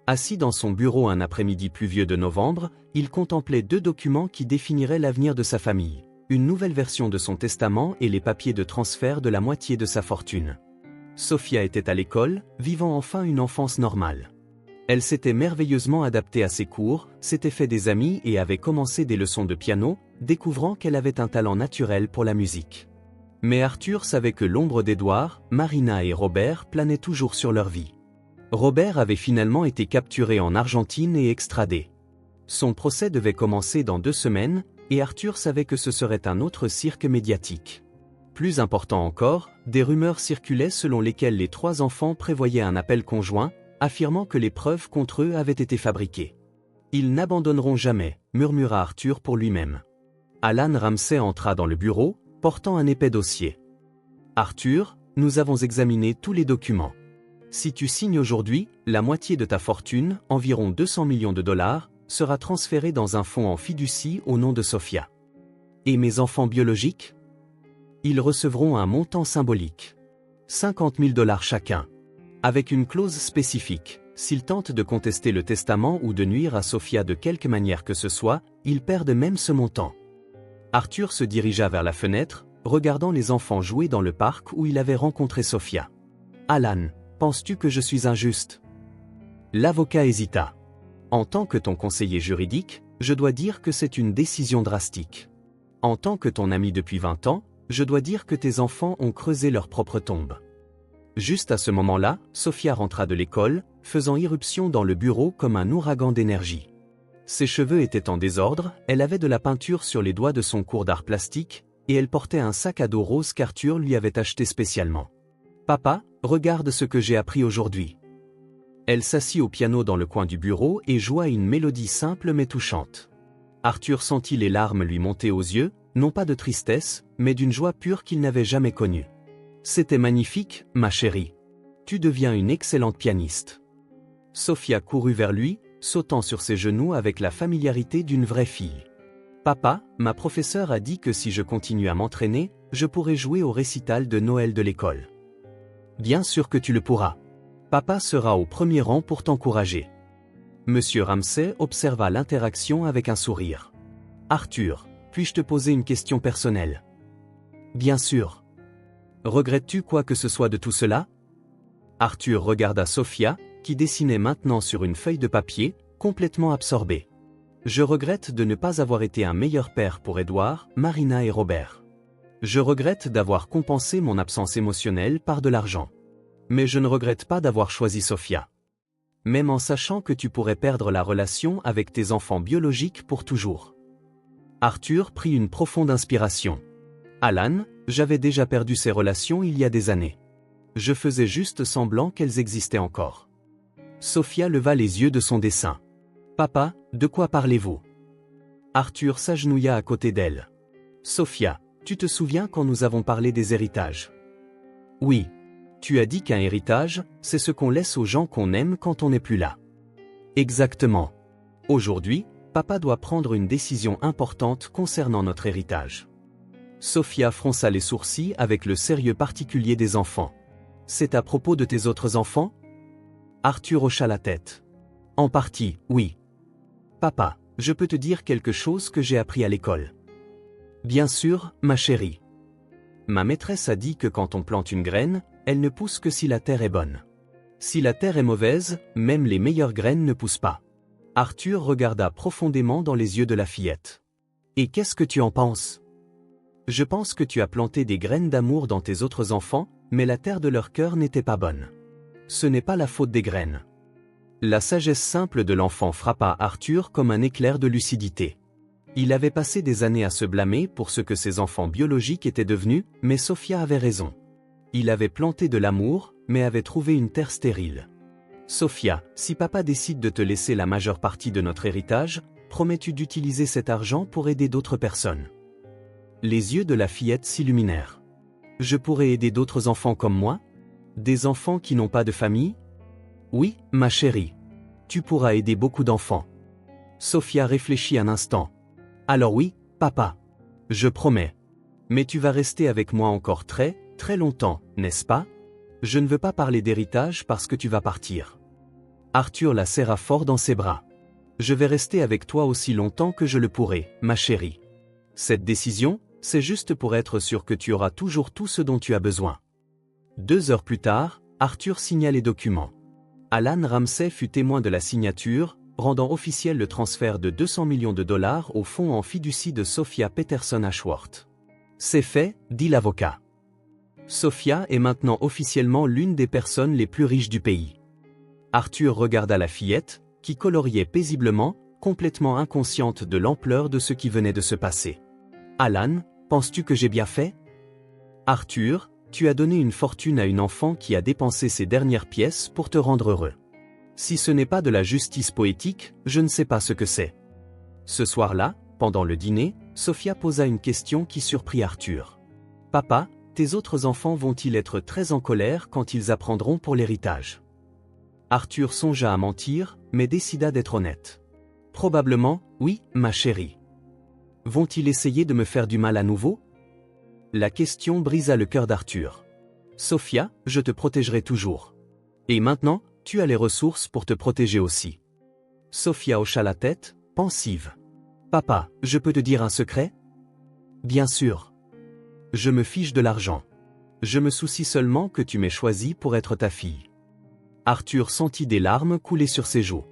Assis dans son bureau un après-midi pluvieux de novembre, il contemplait 2 documents qui définiraient l'avenir de sa famille. Une nouvelle version de son testament et les papiers de transfert de la moitié de sa fortune. Sophia était à l'école, vivant enfin une enfance normale. Elle s'était merveilleusement adaptée à ses cours, s'était fait des amis et avait commencé des leçons de piano, découvrant qu'elle avait un talent naturel pour la musique. Mais Arthur savait que l'ombre d'Édouard, Marina et Robert planait toujours sur leur vie. Robert avait finalement été capturé en Argentine et extradé. Son procès devait commencer dans 2 semaines, et Arthur savait que ce serait un autre cirque médiatique. Plus important encore, des rumeurs circulaient selon lesquelles les 3 enfants prévoyaient un appel conjoint, affirmant que les preuves contre eux avaient été fabriquées. « Ils n'abandonneront jamais », murmura Arthur pour lui-même. Alan Ramsey entra dans le bureau, portant un épais dossier. « Arthur, nous avons examiné tous les documents. Si tu signes aujourd'hui, la moitié de ta fortune, environ 200 millions de dollars, sera transférée dans un fonds en fiducie au nom de Sophia. Et mes enfants biologiques? Ils recevront un montant symbolique. 50 000 dollars chacun. Avec une clause spécifique. S'ils tentent de contester le testament ou de nuire à Sophia de quelque manière que ce soit, ils perdent même ce montant. Arthur se dirigea vers la fenêtre, regardant les enfants jouer dans le parc où il avait rencontré Sophia. Alan, penses-tu que je suis injuste? L'avocat hésita. En tant que ton conseiller juridique, je dois dire que c'est une décision drastique. En tant que ton ami depuis 20 ans, je dois dire que tes enfants ont creusé leur propre tombe. Juste à ce moment-là, Sophia rentra de l'école, faisant irruption dans le bureau comme un ouragan d'énergie. Ses cheveux étaient en désordre, elle avait de la peinture sur les doigts de son cours d'art plastique, et elle portait un sac à dos rose qu'Arthur lui avait acheté spécialement. « Papa, regarde ce que j'ai appris aujourd'hui. » Elle s'assit au piano dans le coin du bureau et joua une mélodie simple mais touchante. Arthur sentit les larmes lui monter aux yeux, non pas de tristesse, mais d'une joie pure qu'il n'avait jamais connue. « C'était magnifique, ma chérie. Tu deviens une excellente pianiste. » Sophia courut vers lui, sautant sur ses genoux avec la familiarité d'une vraie fille. « Papa, ma professeure a dit que si je continue à m'entraîner, je pourrai jouer au récital de Noël de l'école. » « Bien sûr que tu le pourras. Papa sera au premier rang pour t'encourager. » Monsieur Ramsay observa l'interaction avec un sourire. « Arthur, puis-je te poser une question personnelle? » « Bien sûr. » « Regrettes-tu quoi que ce soit de tout cela? » Arthur regarda Sophia, qui dessinait maintenant sur une feuille de papier, complètement absorbée. « Je regrette de ne pas avoir été un meilleur père pour Edward, Marina et Robert. Je regrette d'avoir compensé mon absence émotionnelle par de l'argent. Mais je ne regrette pas d'avoir choisi Sophia. Même en sachant que tu pourrais perdre la relation avec tes enfants biologiques pour toujours. » Arthur prit une profonde inspiration. « Alan, j'avais déjà perdu ces relations il y a des années. Je faisais juste semblant qu'elles existaient encore. » Sophia leva les yeux de son dessin. « Papa, de quoi parlez-vous? » Arthur s'agenouilla à côté d'elle. « Sophia, tu te souviens quand nous avons parlé des héritages? » « Oui. Tu as dit qu'un héritage, c'est ce qu'on laisse aux gens qu'on aime quand on n'est plus là. » « Exactement. Aujourd'hui, papa doit prendre une décision importante concernant notre héritage. » Sophia fronça les sourcils avec le sérieux particulier des enfants. « C'est à propos de tes autres enfants? » Arthur hocha la tête. « En partie, oui. Papa, je peux te dire quelque chose que j'ai appris à l'école. » « Bien sûr, ma chérie. Ma maîtresse a dit que quand on plante une graine, elle ne pousse que si la terre est bonne. Si la terre est mauvaise, même les meilleures graines ne poussent pas. » Arthur regarda profondément dans les yeux de la fillette. « Et qu'est-ce que tu en penses? » « Je pense que tu as planté des graines d'amour dans tes autres enfants, mais la terre de leur cœur n'était pas bonne. Ce n'est pas la faute des graines. » La sagesse simple de l'enfant frappa Arthur comme un éclair de lucidité. Il avait passé des années à se blâmer pour ce que ses enfants biologiques étaient devenus, mais Sophia avait raison. Il avait planté de l'amour, mais avait trouvé une terre stérile. « Sophia, si papa décide de te laisser la majeure partie de notre héritage, promets-tu d'utiliser cet argent pour aider d'autres personnes? » Les yeux de la fillette s'illuminèrent. « Je pourrais aider d'autres enfants comme moi? Des enfants qui n'ont pas de famille? » « Oui, ma chérie. Tu pourras aider beaucoup d'enfants. » Sophia réfléchit un instant. « Alors oui, papa. Je promets. Mais tu vas rester avec moi encore très, très longtemps, n'est-ce pas? Je ne veux pas parler d'héritage parce que tu vas partir. » Arthur la serra fort dans ses bras. « Je vais rester avec toi aussi longtemps que je le pourrai, ma chérie. Cette décision, c'est juste pour être sûr que tu auras toujours tout ce dont tu as besoin. » 2 heures plus tard, Arthur signa les documents. Alan Ramsay fut témoin de la signature, rendant officiel le transfert de 200 millions de dollars au fonds en fiducie de Sophia Peterson Ashworth. « C'est fait, » dit l'avocat. Sophia est maintenant officiellement l'une des personnes les plus riches du pays. Arthur regarda la fillette, qui coloriait paisiblement, complètement inconsciente de l'ampleur de ce qui venait de se passer. « Alan, penses-tu que j'ai bien fait? » « Arthur, tu as donné une fortune à une enfant qui a dépensé ses dernières pièces pour te rendre heureux. Si ce n'est pas de la justice poétique, je ne sais pas ce que c'est. » Ce soir-là, pendant le dîner, Sophia posa une question qui surprit Arthur. « Papa, tes autres enfants vont-ils être très en colère quand ils apprendront pour l'héritage? » Arthur songea à mentir, mais décida d'être honnête. Probablement, oui, ma chérie. Vont-ils essayer de me faire du mal à nouveau? La question brisa le cœur d'Arthur. Sophia, je te protégerai toujours. Et maintenant, tu as les ressources pour te protéger aussi. Sophia hocha la tête, pensive. Papa, je peux te dire un secret? Bien sûr. Je me fiche de l'argent. Je me soucie seulement que tu m'aies choisi pour être ta fille. Arthur sentit des larmes couler sur ses joues.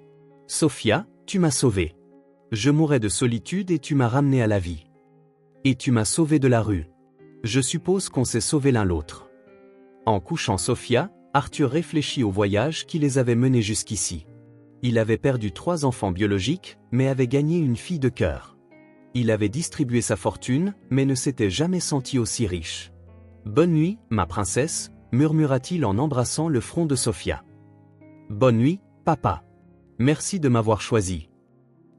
Sophia, tu m'as sauvé. Je mourais de solitude et tu m'as ramené à la vie. Et tu m'as sauvé de la rue. Je suppose qu'on s'est sauvé l'un l'autre. En couchant Sophia, Arthur réfléchit au voyage qui les avait menés jusqu'ici. Il avait perdu 3 enfants biologiques, mais avait gagné une fille de cœur. Il avait distribué sa fortune, mais ne s'était jamais senti aussi riche. Bonne nuit, ma princesse, murmura-t-il en embrassant le front de Sophia. Bonne nuit, papa. Merci de m'avoir choisi.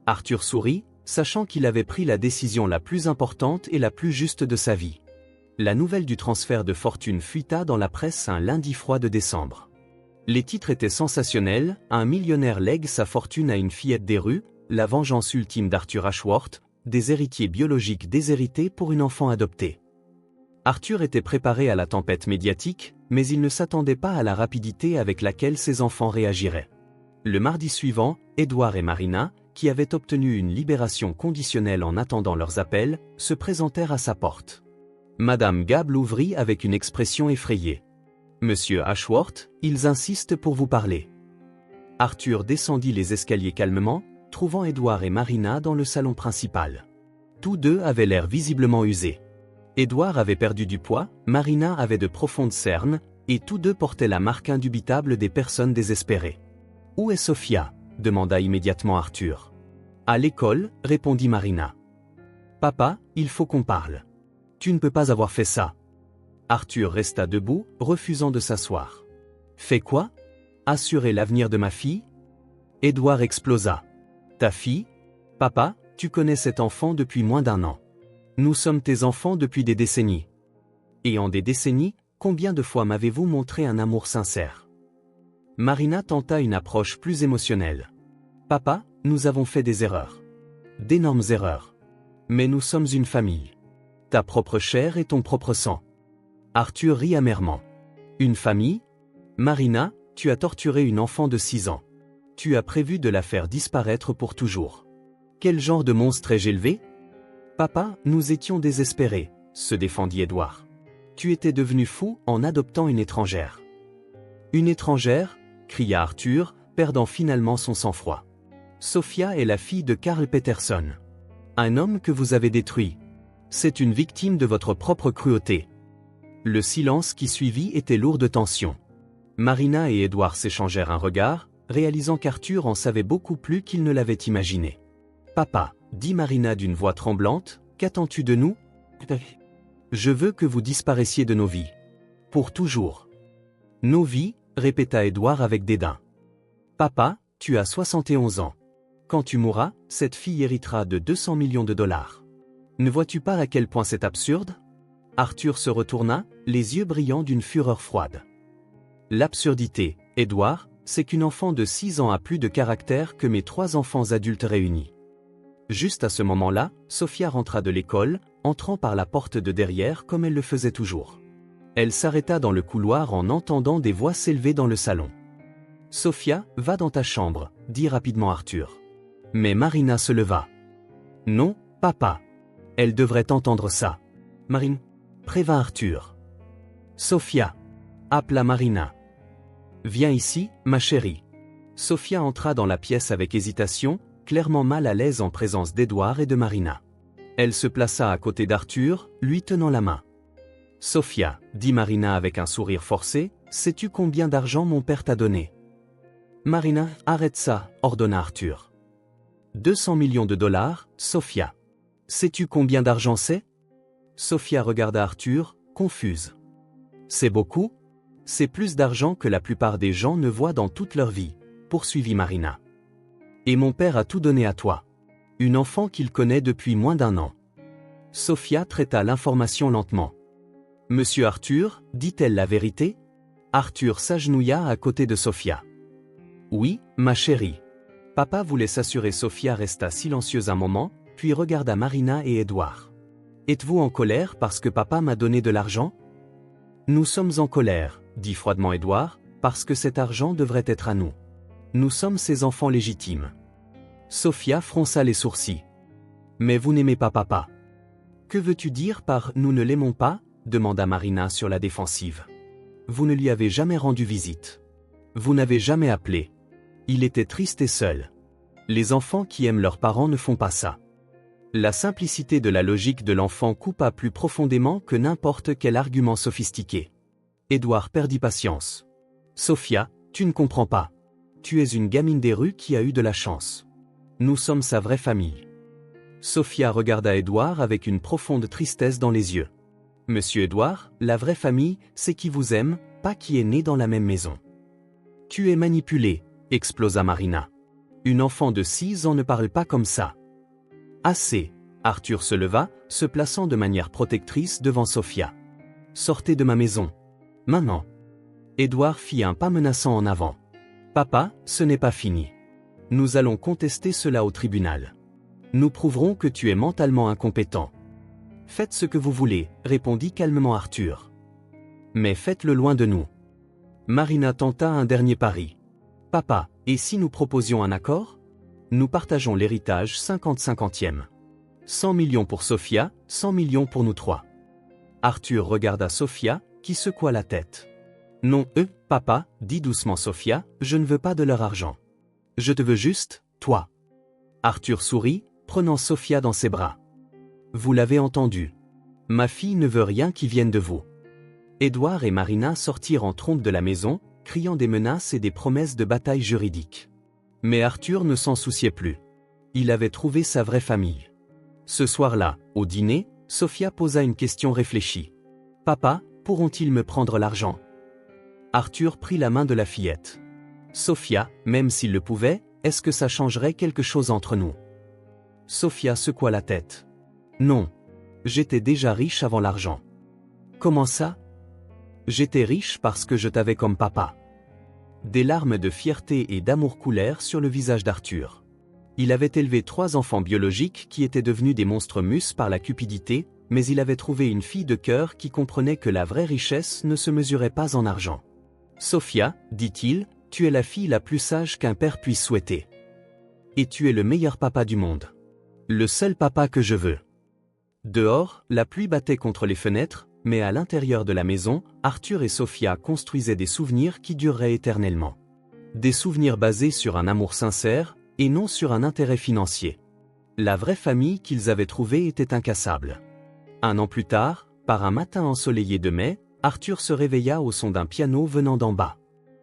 Arthur sourit, sachant qu'il avait pris la décision la plus importante et la plus juste de sa vie. La nouvelle du transfert de fortune fuita dans la presse un lundi froid de décembre. Les titres étaient sensationnels, un millionnaire lègue sa fortune à une fillette des rues, la vengeance ultime d'Arthur Ashworth, des héritiers biologiques déshérités pour une enfant adoptée. Arthur était préparé à la tempête médiatique, mais il ne s'attendait pas à la rapidité avec laquelle ses enfants réagiraient. Le mardi suivant, Edward et Marina, qui avaient obtenu une libération conditionnelle en attendant leurs appels, se présentèrent à sa porte. Madame Gable ouvrit avec une expression effrayée. « Monsieur Ashworth, ils insistent pour vous parler. » Arthur descendit les escaliers calmement, trouvant Edward et Marina dans le salon principal. Tous deux avaient l'air visiblement usés. Edward avait perdu du poids, Marina avait de profondes cernes, et tous deux portaient la marque indubitable des personnes désespérées. « Où est Sophia ?» demanda immédiatement Arthur. « À l'école, répondit Marina. « Papa, il faut qu'on parle. Tu ne peux pas avoir fait ça. » Arthur resta debout, refusant de s'asseoir. « Fais quoi? Assurer l'avenir de ma fille ?» Edward explosa. « Ta fille? Papa, tu connais cet enfant depuis moins d'1 an. Nous sommes tes enfants depuis des décennies. Et en des décennies, combien de fois m'avez-vous montré un amour sincère? » Marina tenta une approche plus émotionnelle. « Papa, nous avons fait des erreurs. D'énormes erreurs. Mais nous sommes une famille. Ta propre chair et ton propre sang. » Arthur rit amèrement. « Une famille? Marina, tu as torturé une enfant de 6 ans. Tu as prévu de la faire disparaître pour toujours. Quel genre de monstre ai-je élevé? » Papa, nous étions désespérés, se défendit Edward. Tu étais devenu fou en adoptant une étrangère. Une étrangère? Cria Arthur, perdant finalement son sang-froid. Sophia est la fille de Carl Peterson. Un homme que vous avez détruit. C'est une victime de votre propre cruauté. Le silence qui suivit était lourd de tension. Marina et Edward s'échangèrent un regard, réalisant qu'Arthur en savait beaucoup plus qu'il ne l'avait imaginé. Papa, dit Marina d'une voix tremblante, qu'attends-tu de nous? Je veux que vous disparaissiez de nos vies. Pour toujours. Nos vies, répéta Edward avec dédain. Papa, tu as 71 ans. Quand tu mourras, cette fille héritera de 200 millions de dollars. Ne vois-tu pas à quel point c'est absurde? Arthur se retourna, les yeux brillants d'une fureur froide. L'absurdité, Edward, c'est qu'une enfant de 6 ans a plus de caractère que mes 3 enfants adultes réunis. Juste à ce moment-là, Sophia rentra de l'école, entrant par la porte de derrière comme elle le faisait toujours. Elle s'arrêta dans le couloir en entendant des voix s'élever dans le salon. « Sophia, va dans ta chambre, » dit rapidement Arthur. Mais Marina se leva. « Non, papa. Elle devrait entendre ça. » Marine, prévint Arthur. « Sophia, » appela Marina. « Viens ici, ma chérie. » Sophia entra dans la pièce avec hésitation, clairement mal à l'aise en présence d'Edward et de Marina. Elle se plaça à côté d'Arthur, lui tenant la main. « Sophia, » dit Marina avec un sourire forcé, « sais-tu combien d'argent mon père t'a donné ?» Marina, arrête ça, ordonna Arthur. 200 millions de dollars, Sophia. Sais-tu combien d'argent c'est? Sophia regarda Arthur, confuse. C'est beaucoup? C'est plus d'argent que la plupart des gens ne voient dans toute leur vie, poursuivit Marina. Et mon père a tout donné à toi. Une enfant qu'il connaît depuis moins d'1 an. Sophia traita l'information lentement. Monsieur Arthur, dit-elle la vérité? Arthur s'agenouilla à côté de Sophia. Oui, ma chérie. Papa voulait s'assurer. Sophia resta silencieuse un moment, puis regarda Marina et Édouard. Êtes-vous en colère parce que papa m'a donné de l'argent? Nous sommes en colère, dit froidement Édouard, parce que cet argent devrait être à nous. Nous sommes ses enfants légitimes. Sophia fronça les sourcils. Mais vous n'aimez pas papa. Que veux-tu dire par « nous ne l'aimons pas » demanda Marina sur la défensive. Vous ne lui avez jamais rendu visite. Vous n'avez jamais appelé. Il était triste et seul. Les enfants qui aiment leurs parents ne font pas ça. La simplicité de la logique de l'enfant coupa plus profondément que n'importe quel argument sophistiqué. Édouard perdit patience. Sophia, tu ne comprends pas. Tu es une gamine des rues qui a eu de la chance. Nous sommes sa vraie famille. Sophia regarda Édouard avec une profonde tristesse dans les yeux. Monsieur Édouard, la vraie famille, c'est qui vous aime, pas qui est né dans la même maison. Tu es manipulé, explosa Marina. Une enfant de 6 ans ne parle pas comme ça. Assez. Arthur se leva, se plaçant de manière protectrice devant Sophia. Sortez de ma maison. Maintenant. Édouard fit un pas menaçant en avant. Papa, ce n'est pas fini. Nous allons contester cela au tribunal. Nous prouverons que tu es mentalement incompétent. Faites ce que vous voulez, répondit calmement Arthur. Mais faites-le loin de nous. Marina tenta un dernier pari. Papa, et si nous proposions un accord? Nous partageons l'héritage 50-50e. 100 millions pour Sophia, 100 millions pour nous trois. Arthur regarda Sophia, qui secoua la tête. Non, papa, dit doucement Sophia, je ne veux pas de leur argent. Je te veux juste, toi. Arthur sourit, prenant Sophia dans ses bras. Vous l'avez entendu. Ma fille ne veut rien qui vienne de vous. Édouard et Marina sortirent en trompe de la maison, criant des menaces et des promesses de bataille juridique. Mais Arthur ne s'en souciait plus. Il avait trouvé sa vraie famille. Ce soir-là, au dîner, Sophia posa une question réfléchie. Papa, pourront-ils me prendre l'argent? Arthur prit la main de la fillette. Sophia, même s'il le pouvait, est-ce que ça changerait quelque chose entre nous? Sophia secoua la tête. Non. J'étais déjà riche avant l'argent. Comment ça? J'étais riche parce que je t'avais comme papa. Des larmes de fierté et d'amour coulèrent sur le visage d'Arthur. Il avait élevé 3 enfants biologiques qui étaient devenus des monstres mus par la cupidité, mais il avait trouvé une fille de cœur qui comprenait que la vraie richesse ne se mesurait pas en argent. Sophia, dit-il, tu es la fille la plus sage qu'un père puisse souhaiter. Et tu es le meilleur papa du monde. Le seul papa que je veux. Dehors, la pluie battait contre les fenêtres, mais à l'intérieur de la maison, Arthur et Sophia construisaient des souvenirs qui dureraient éternellement. Des souvenirs basés sur un amour sincère, et non sur un intérêt financier. La vraie famille qu'ils avaient trouvée était incassable. 1 an plus tard, par un matin ensoleillé de mai, Arthur se réveilla au son d'un piano venant d'en bas.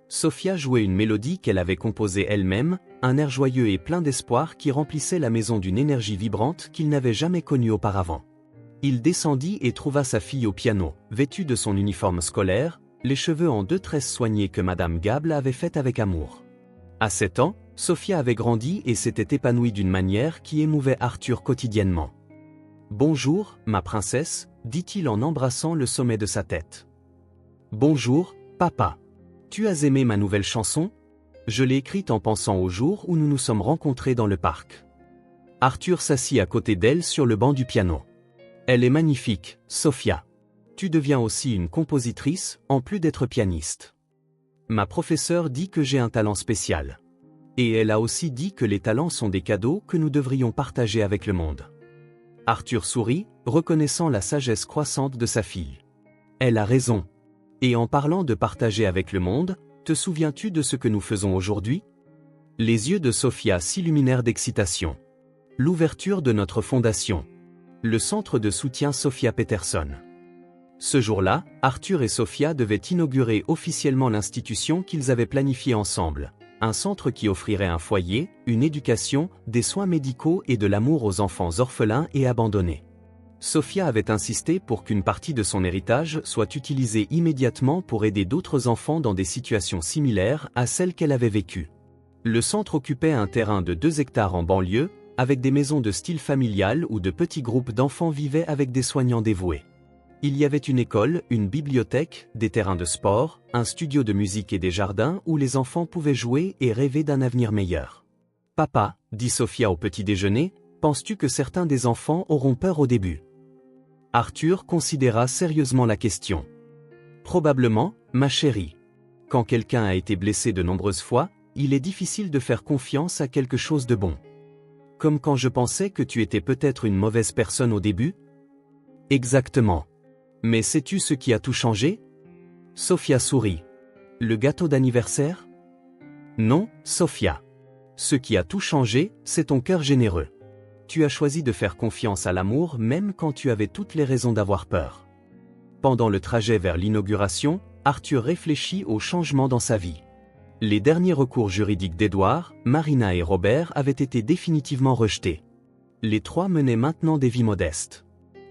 Sophia jouait une mélodie qu'elle avait composée elle-même, un air joyeux et plein d'espoir qui remplissait la maison d'une énergie vibrante qu'il n'avait jamais connue auparavant. Il descendit et trouva sa fille au piano, vêtue de son uniforme scolaire, les cheveux en 2 tresses soignées que Madame Gable avait faites avec amour. À 7 ans, Sophia avait grandi et s'était épanouie d'une manière qui émouvait Arthur quotidiennement. « Bonjour, ma princesse », dit-il en embrassant le sommet de sa tête. « Bonjour, papa. Tu as aimé ma nouvelle chanson? Je l'ai écrite en pensant au jour où nous nous sommes rencontrés dans le parc. » Arthur s'assit à côté d'elle sur le banc du piano. « Elle est magnifique, Sophia. Tu deviens aussi une compositrice, en plus d'être pianiste. Ma professeure dit que j'ai un talent spécial. Et elle a aussi dit que les talents sont des cadeaux que nous devrions partager avec le monde. » Arthur sourit, reconnaissant la sagesse croissante de sa fille. Elle a raison. Et en parlant de partager avec le monde, te souviens-tu de ce que nous faisons aujourd'hui? Les yeux de Sophia s'illuminèrent d'excitation. L'ouverture de notre fondation. Le centre de soutien Sophia Peterson. Ce jour-là, Arthur et Sophia devaient inaugurer officiellement l'institution qu'ils avaient planifiée ensemble. Un centre qui offrirait un foyer, une éducation, des soins médicaux et de l'amour aux enfants orphelins et abandonnés. Sophia avait insisté pour qu'une partie de son héritage soit utilisée immédiatement pour aider d'autres enfants dans des situations similaires à celles qu'elle avait vécues. Le centre occupait un terrain de 2 hectares en banlieue, avec des maisons de style familial où de petits groupes d'enfants vivaient avec des soignants dévoués. Il y avait une école, une bibliothèque, des terrains de sport, un studio de musique et des jardins où les enfants pouvaient jouer et rêver d'un avenir meilleur. Papa, dit Sophia au petit déjeuner, penses-tu que certains des enfants auront peur au début? Arthur considéra sérieusement la question. Probablement, ma chérie. Quand quelqu'un a été blessé de nombreuses fois, il est difficile de faire confiance à quelque chose de bon. Comme quand je pensais que tu étais peut-être une mauvaise personne au début? Exactement. Mais sais-tu ce qui a tout changé? Sophia sourit. Le gâteau d'anniversaire? Non, Sophia. Ce qui a tout changé, c'est ton cœur généreux. Tu as choisi de faire confiance à l'amour même quand tu avais toutes les raisons d'avoir peur. Pendant le trajet vers l'inauguration, Arthur réfléchit aux changements dans sa vie. Les derniers recours juridiques d'Edouard, Marina et Robert avaient été définitivement rejetés. Les trois menaient maintenant des vies modestes.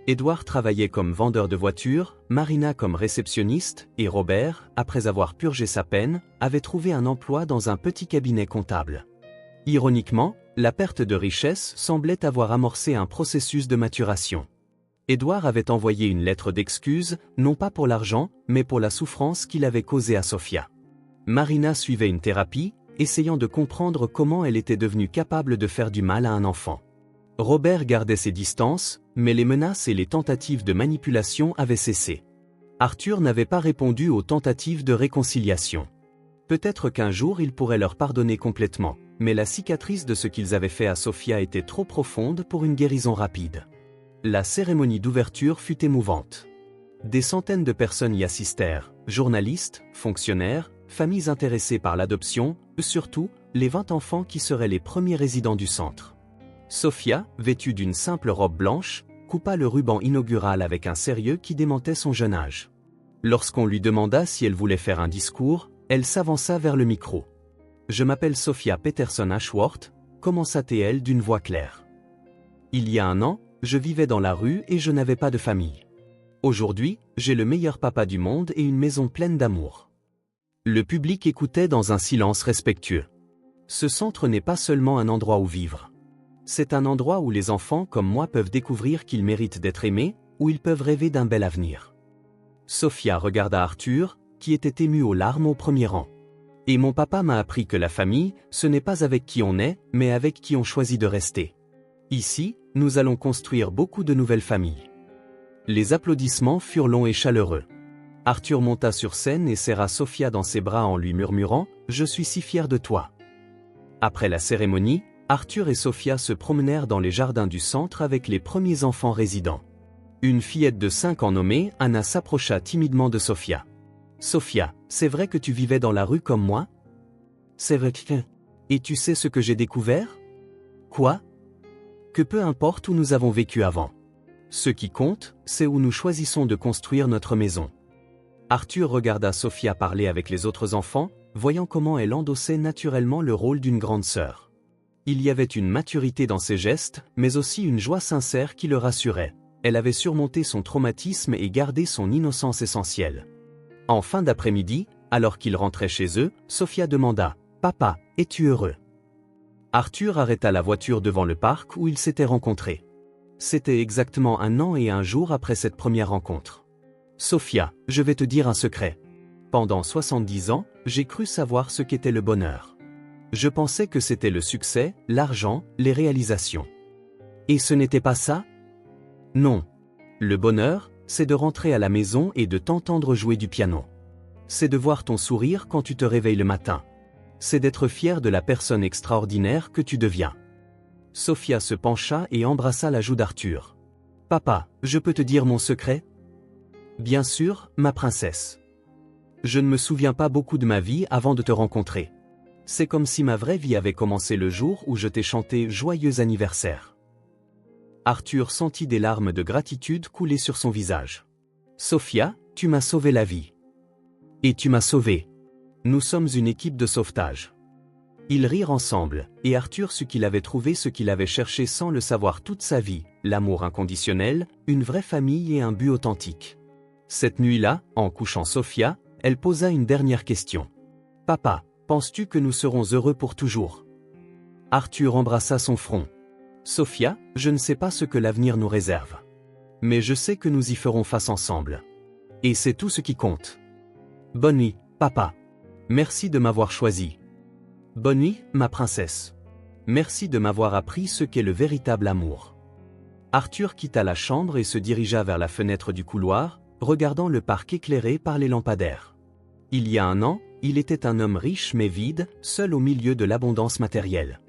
Edouard travaillait comme vendeur de voitures, Marina comme réceptionniste, et Robert, après avoir purgé sa peine, avait trouvé un emploi dans un petit cabinet comptable. Ironiquement, la perte de richesse semblait avoir amorcé un processus de maturation. Edouard avait envoyé une lettre d'excuse, non pas pour l'argent, mais pour la souffrance qu'il avait causée à Sophia. Marina suivait une thérapie, essayant de comprendre comment elle était devenue capable de faire du mal à un enfant. Robert gardait ses distances, mais les menaces et les tentatives de manipulation avaient cessé. Arthur n'avait pas répondu aux tentatives de réconciliation. Peut-être qu'un jour il pourrait leur pardonner complètement, mais la cicatrice de ce qu'ils avaient fait à Sophia était trop profonde pour une guérison rapide. La cérémonie d'ouverture fut émouvante. Des centaines de personnes y assistèrent, journalistes, fonctionnaires, familles intéressées par l'adoption, surtout, les 20 enfants qui seraient les premiers résidents du centre. Sophia, vêtue d'une simple robe blanche, coupa le ruban inaugural avec un sérieux qui démentait son jeune âge. Lorsqu'on lui demanda si elle voulait faire un discours, elle s'avança vers le micro. « Je m'appelle Sophia Peterson Ashworth », commença-t-elle d'une voix claire. « Il y a un an, je vivais dans la rue et je n'avais pas de famille. Aujourd'hui, j'ai le meilleur papa du monde et une maison pleine d'amour. » Le public écoutait dans un silence respectueux. Ce centre n'est pas seulement un endroit où vivre. C'est un endroit où les enfants comme moi peuvent découvrir qu'ils méritent d'être aimés, où ils peuvent rêver d'un bel avenir. Sophia regarda Arthur, qui était ému aux larmes au premier rang. Et mon papa m'a appris que la famille, ce n'est pas avec qui on est, mais avec qui on choisit de rester. Ici, nous allons construire beaucoup de nouvelles familles. Les applaudissements furent longs et chaleureux. Arthur monta sur scène et serra Sophia dans ses bras en lui murmurant « Je suis si fier de toi ». Après la cérémonie, Arthur et Sophia se promenèrent dans les jardins du centre avec les premiers enfants résidents. Une fillette de 5 ans nommée Anna s'approcha timidement de Sophia. « Sophia, c'est vrai que tu vivais dans la rue comme moi? » « C'est vrai. Et tu sais ce que j'ai découvert? » « Quoi? » « Que peu importe où nous avons vécu avant. Ce qui compte, c'est où nous choisissons de construire notre maison. » Arthur regarda Sophia parler avec les autres enfants, voyant comment elle endossait naturellement le rôle d'une grande sœur. Il y avait une maturité dans ses gestes, mais aussi une joie sincère qui le rassurait. Elle avait surmonté son traumatisme et gardé son innocence essentielle. En fin d'après-midi, alors qu'ils rentraient chez eux, Sophia demanda « Papa, es-tu heureux ?» Arthur arrêta la voiture devant le parc où ils s'étaient rencontrés. C'était exactement 1 an et 1 jour après cette première rencontre. « Sophia, je vais te dire un secret. Pendant 70 ans, j'ai cru savoir ce qu'était le bonheur. Je pensais que c'était le succès, l'argent, les réalisations. Et ce n'était pas ça? Non. Le bonheur, c'est de rentrer à la maison et de t'entendre jouer du piano. C'est de voir ton sourire quand tu te réveilles le matin. C'est d'être fier de la personne extraordinaire que tu deviens. » Sophia se pencha et embrassa la joue d'Arthur. « Papa, je peux te dire mon secret? » « Bien sûr, ma princesse. Je ne me souviens pas beaucoup de ma vie avant de te rencontrer. C'est comme si ma vraie vie avait commencé le jour où je t'ai chanté « Joyeux anniversaire ». Arthur sentit des larmes de gratitude couler sur son visage. « Sophia, tu m'as sauvé la vie. Et tu m'as sauvé. Nous sommes une équipe de sauvetage. » Ils rirent ensemble, et Arthur sut qu'il avait trouvé ce qu'il avait cherché sans le savoir toute sa vie, l'amour inconditionnel, une vraie famille et un but authentique. Cette nuit-là, en couchant Sophia, elle posa une dernière question. « Papa, penses-tu que nous serons heureux pour toujours ?» Arthur embrassa son front. « Sophia, je ne sais pas ce que l'avenir nous réserve. Mais je sais que nous y ferons face ensemble. Et c'est tout ce qui compte. Bonne nuit, papa. Merci de m'avoir choisi. Bonne nuit, ma princesse. Merci de m'avoir appris ce qu'est le véritable amour. Arthur quitta la chambre et se dirigea vers la fenêtre du couloir, regardant le parc éclairé par les lampadaires. Il y a un an, il était un homme riche mais vide, seul au milieu de l'abondance matérielle.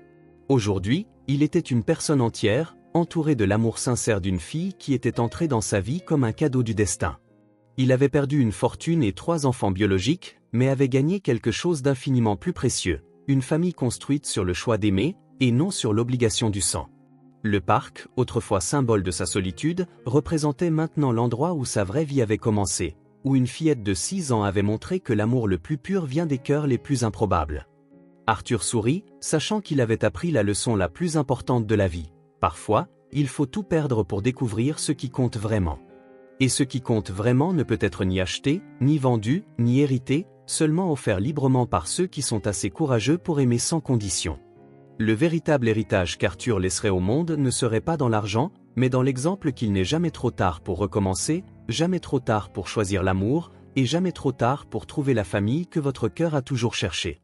Aujourd'hui, il était une personne entière, entouré de l'amour sincère d'une fille qui était entrée dans sa vie comme un cadeau du destin. Il avait perdu une fortune et 3 enfants biologiques, mais avait gagné quelque chose d'infiniment plus précieux, une famille construite sur le choix d'aimer, et non sur l'obligation du sang. Le parc, autrefois symbole de sa solitude, représentait maintenant l'endroit où sa vraie vie avait commencé, où une fillette de 6 ans avait montré que l'amour le plus pur vient des cœurs les plus improbables. Arthur sourit, sachant qu'il avait appris la leçon la plus importante de la vie. Parfois, il faut tout perdre pour découvrir ce qui compte vraiment. Et ce qui compte vraiment ne peut être ni acheté, ni vendu, ni hérité, seulement offert librement par ceux qui sont assez courageux pour aimer sans condition. Le véritable héritage qu'Arthur laisserait au monde ne serait pas dans l'argent, mais dans l'exemple qu'il n'est jamais trop tard pour recommencer, jamais trop tard pour choisir l'amour, et jamais trop tard pour trouver la famille que votre cœur a toujours cherchée.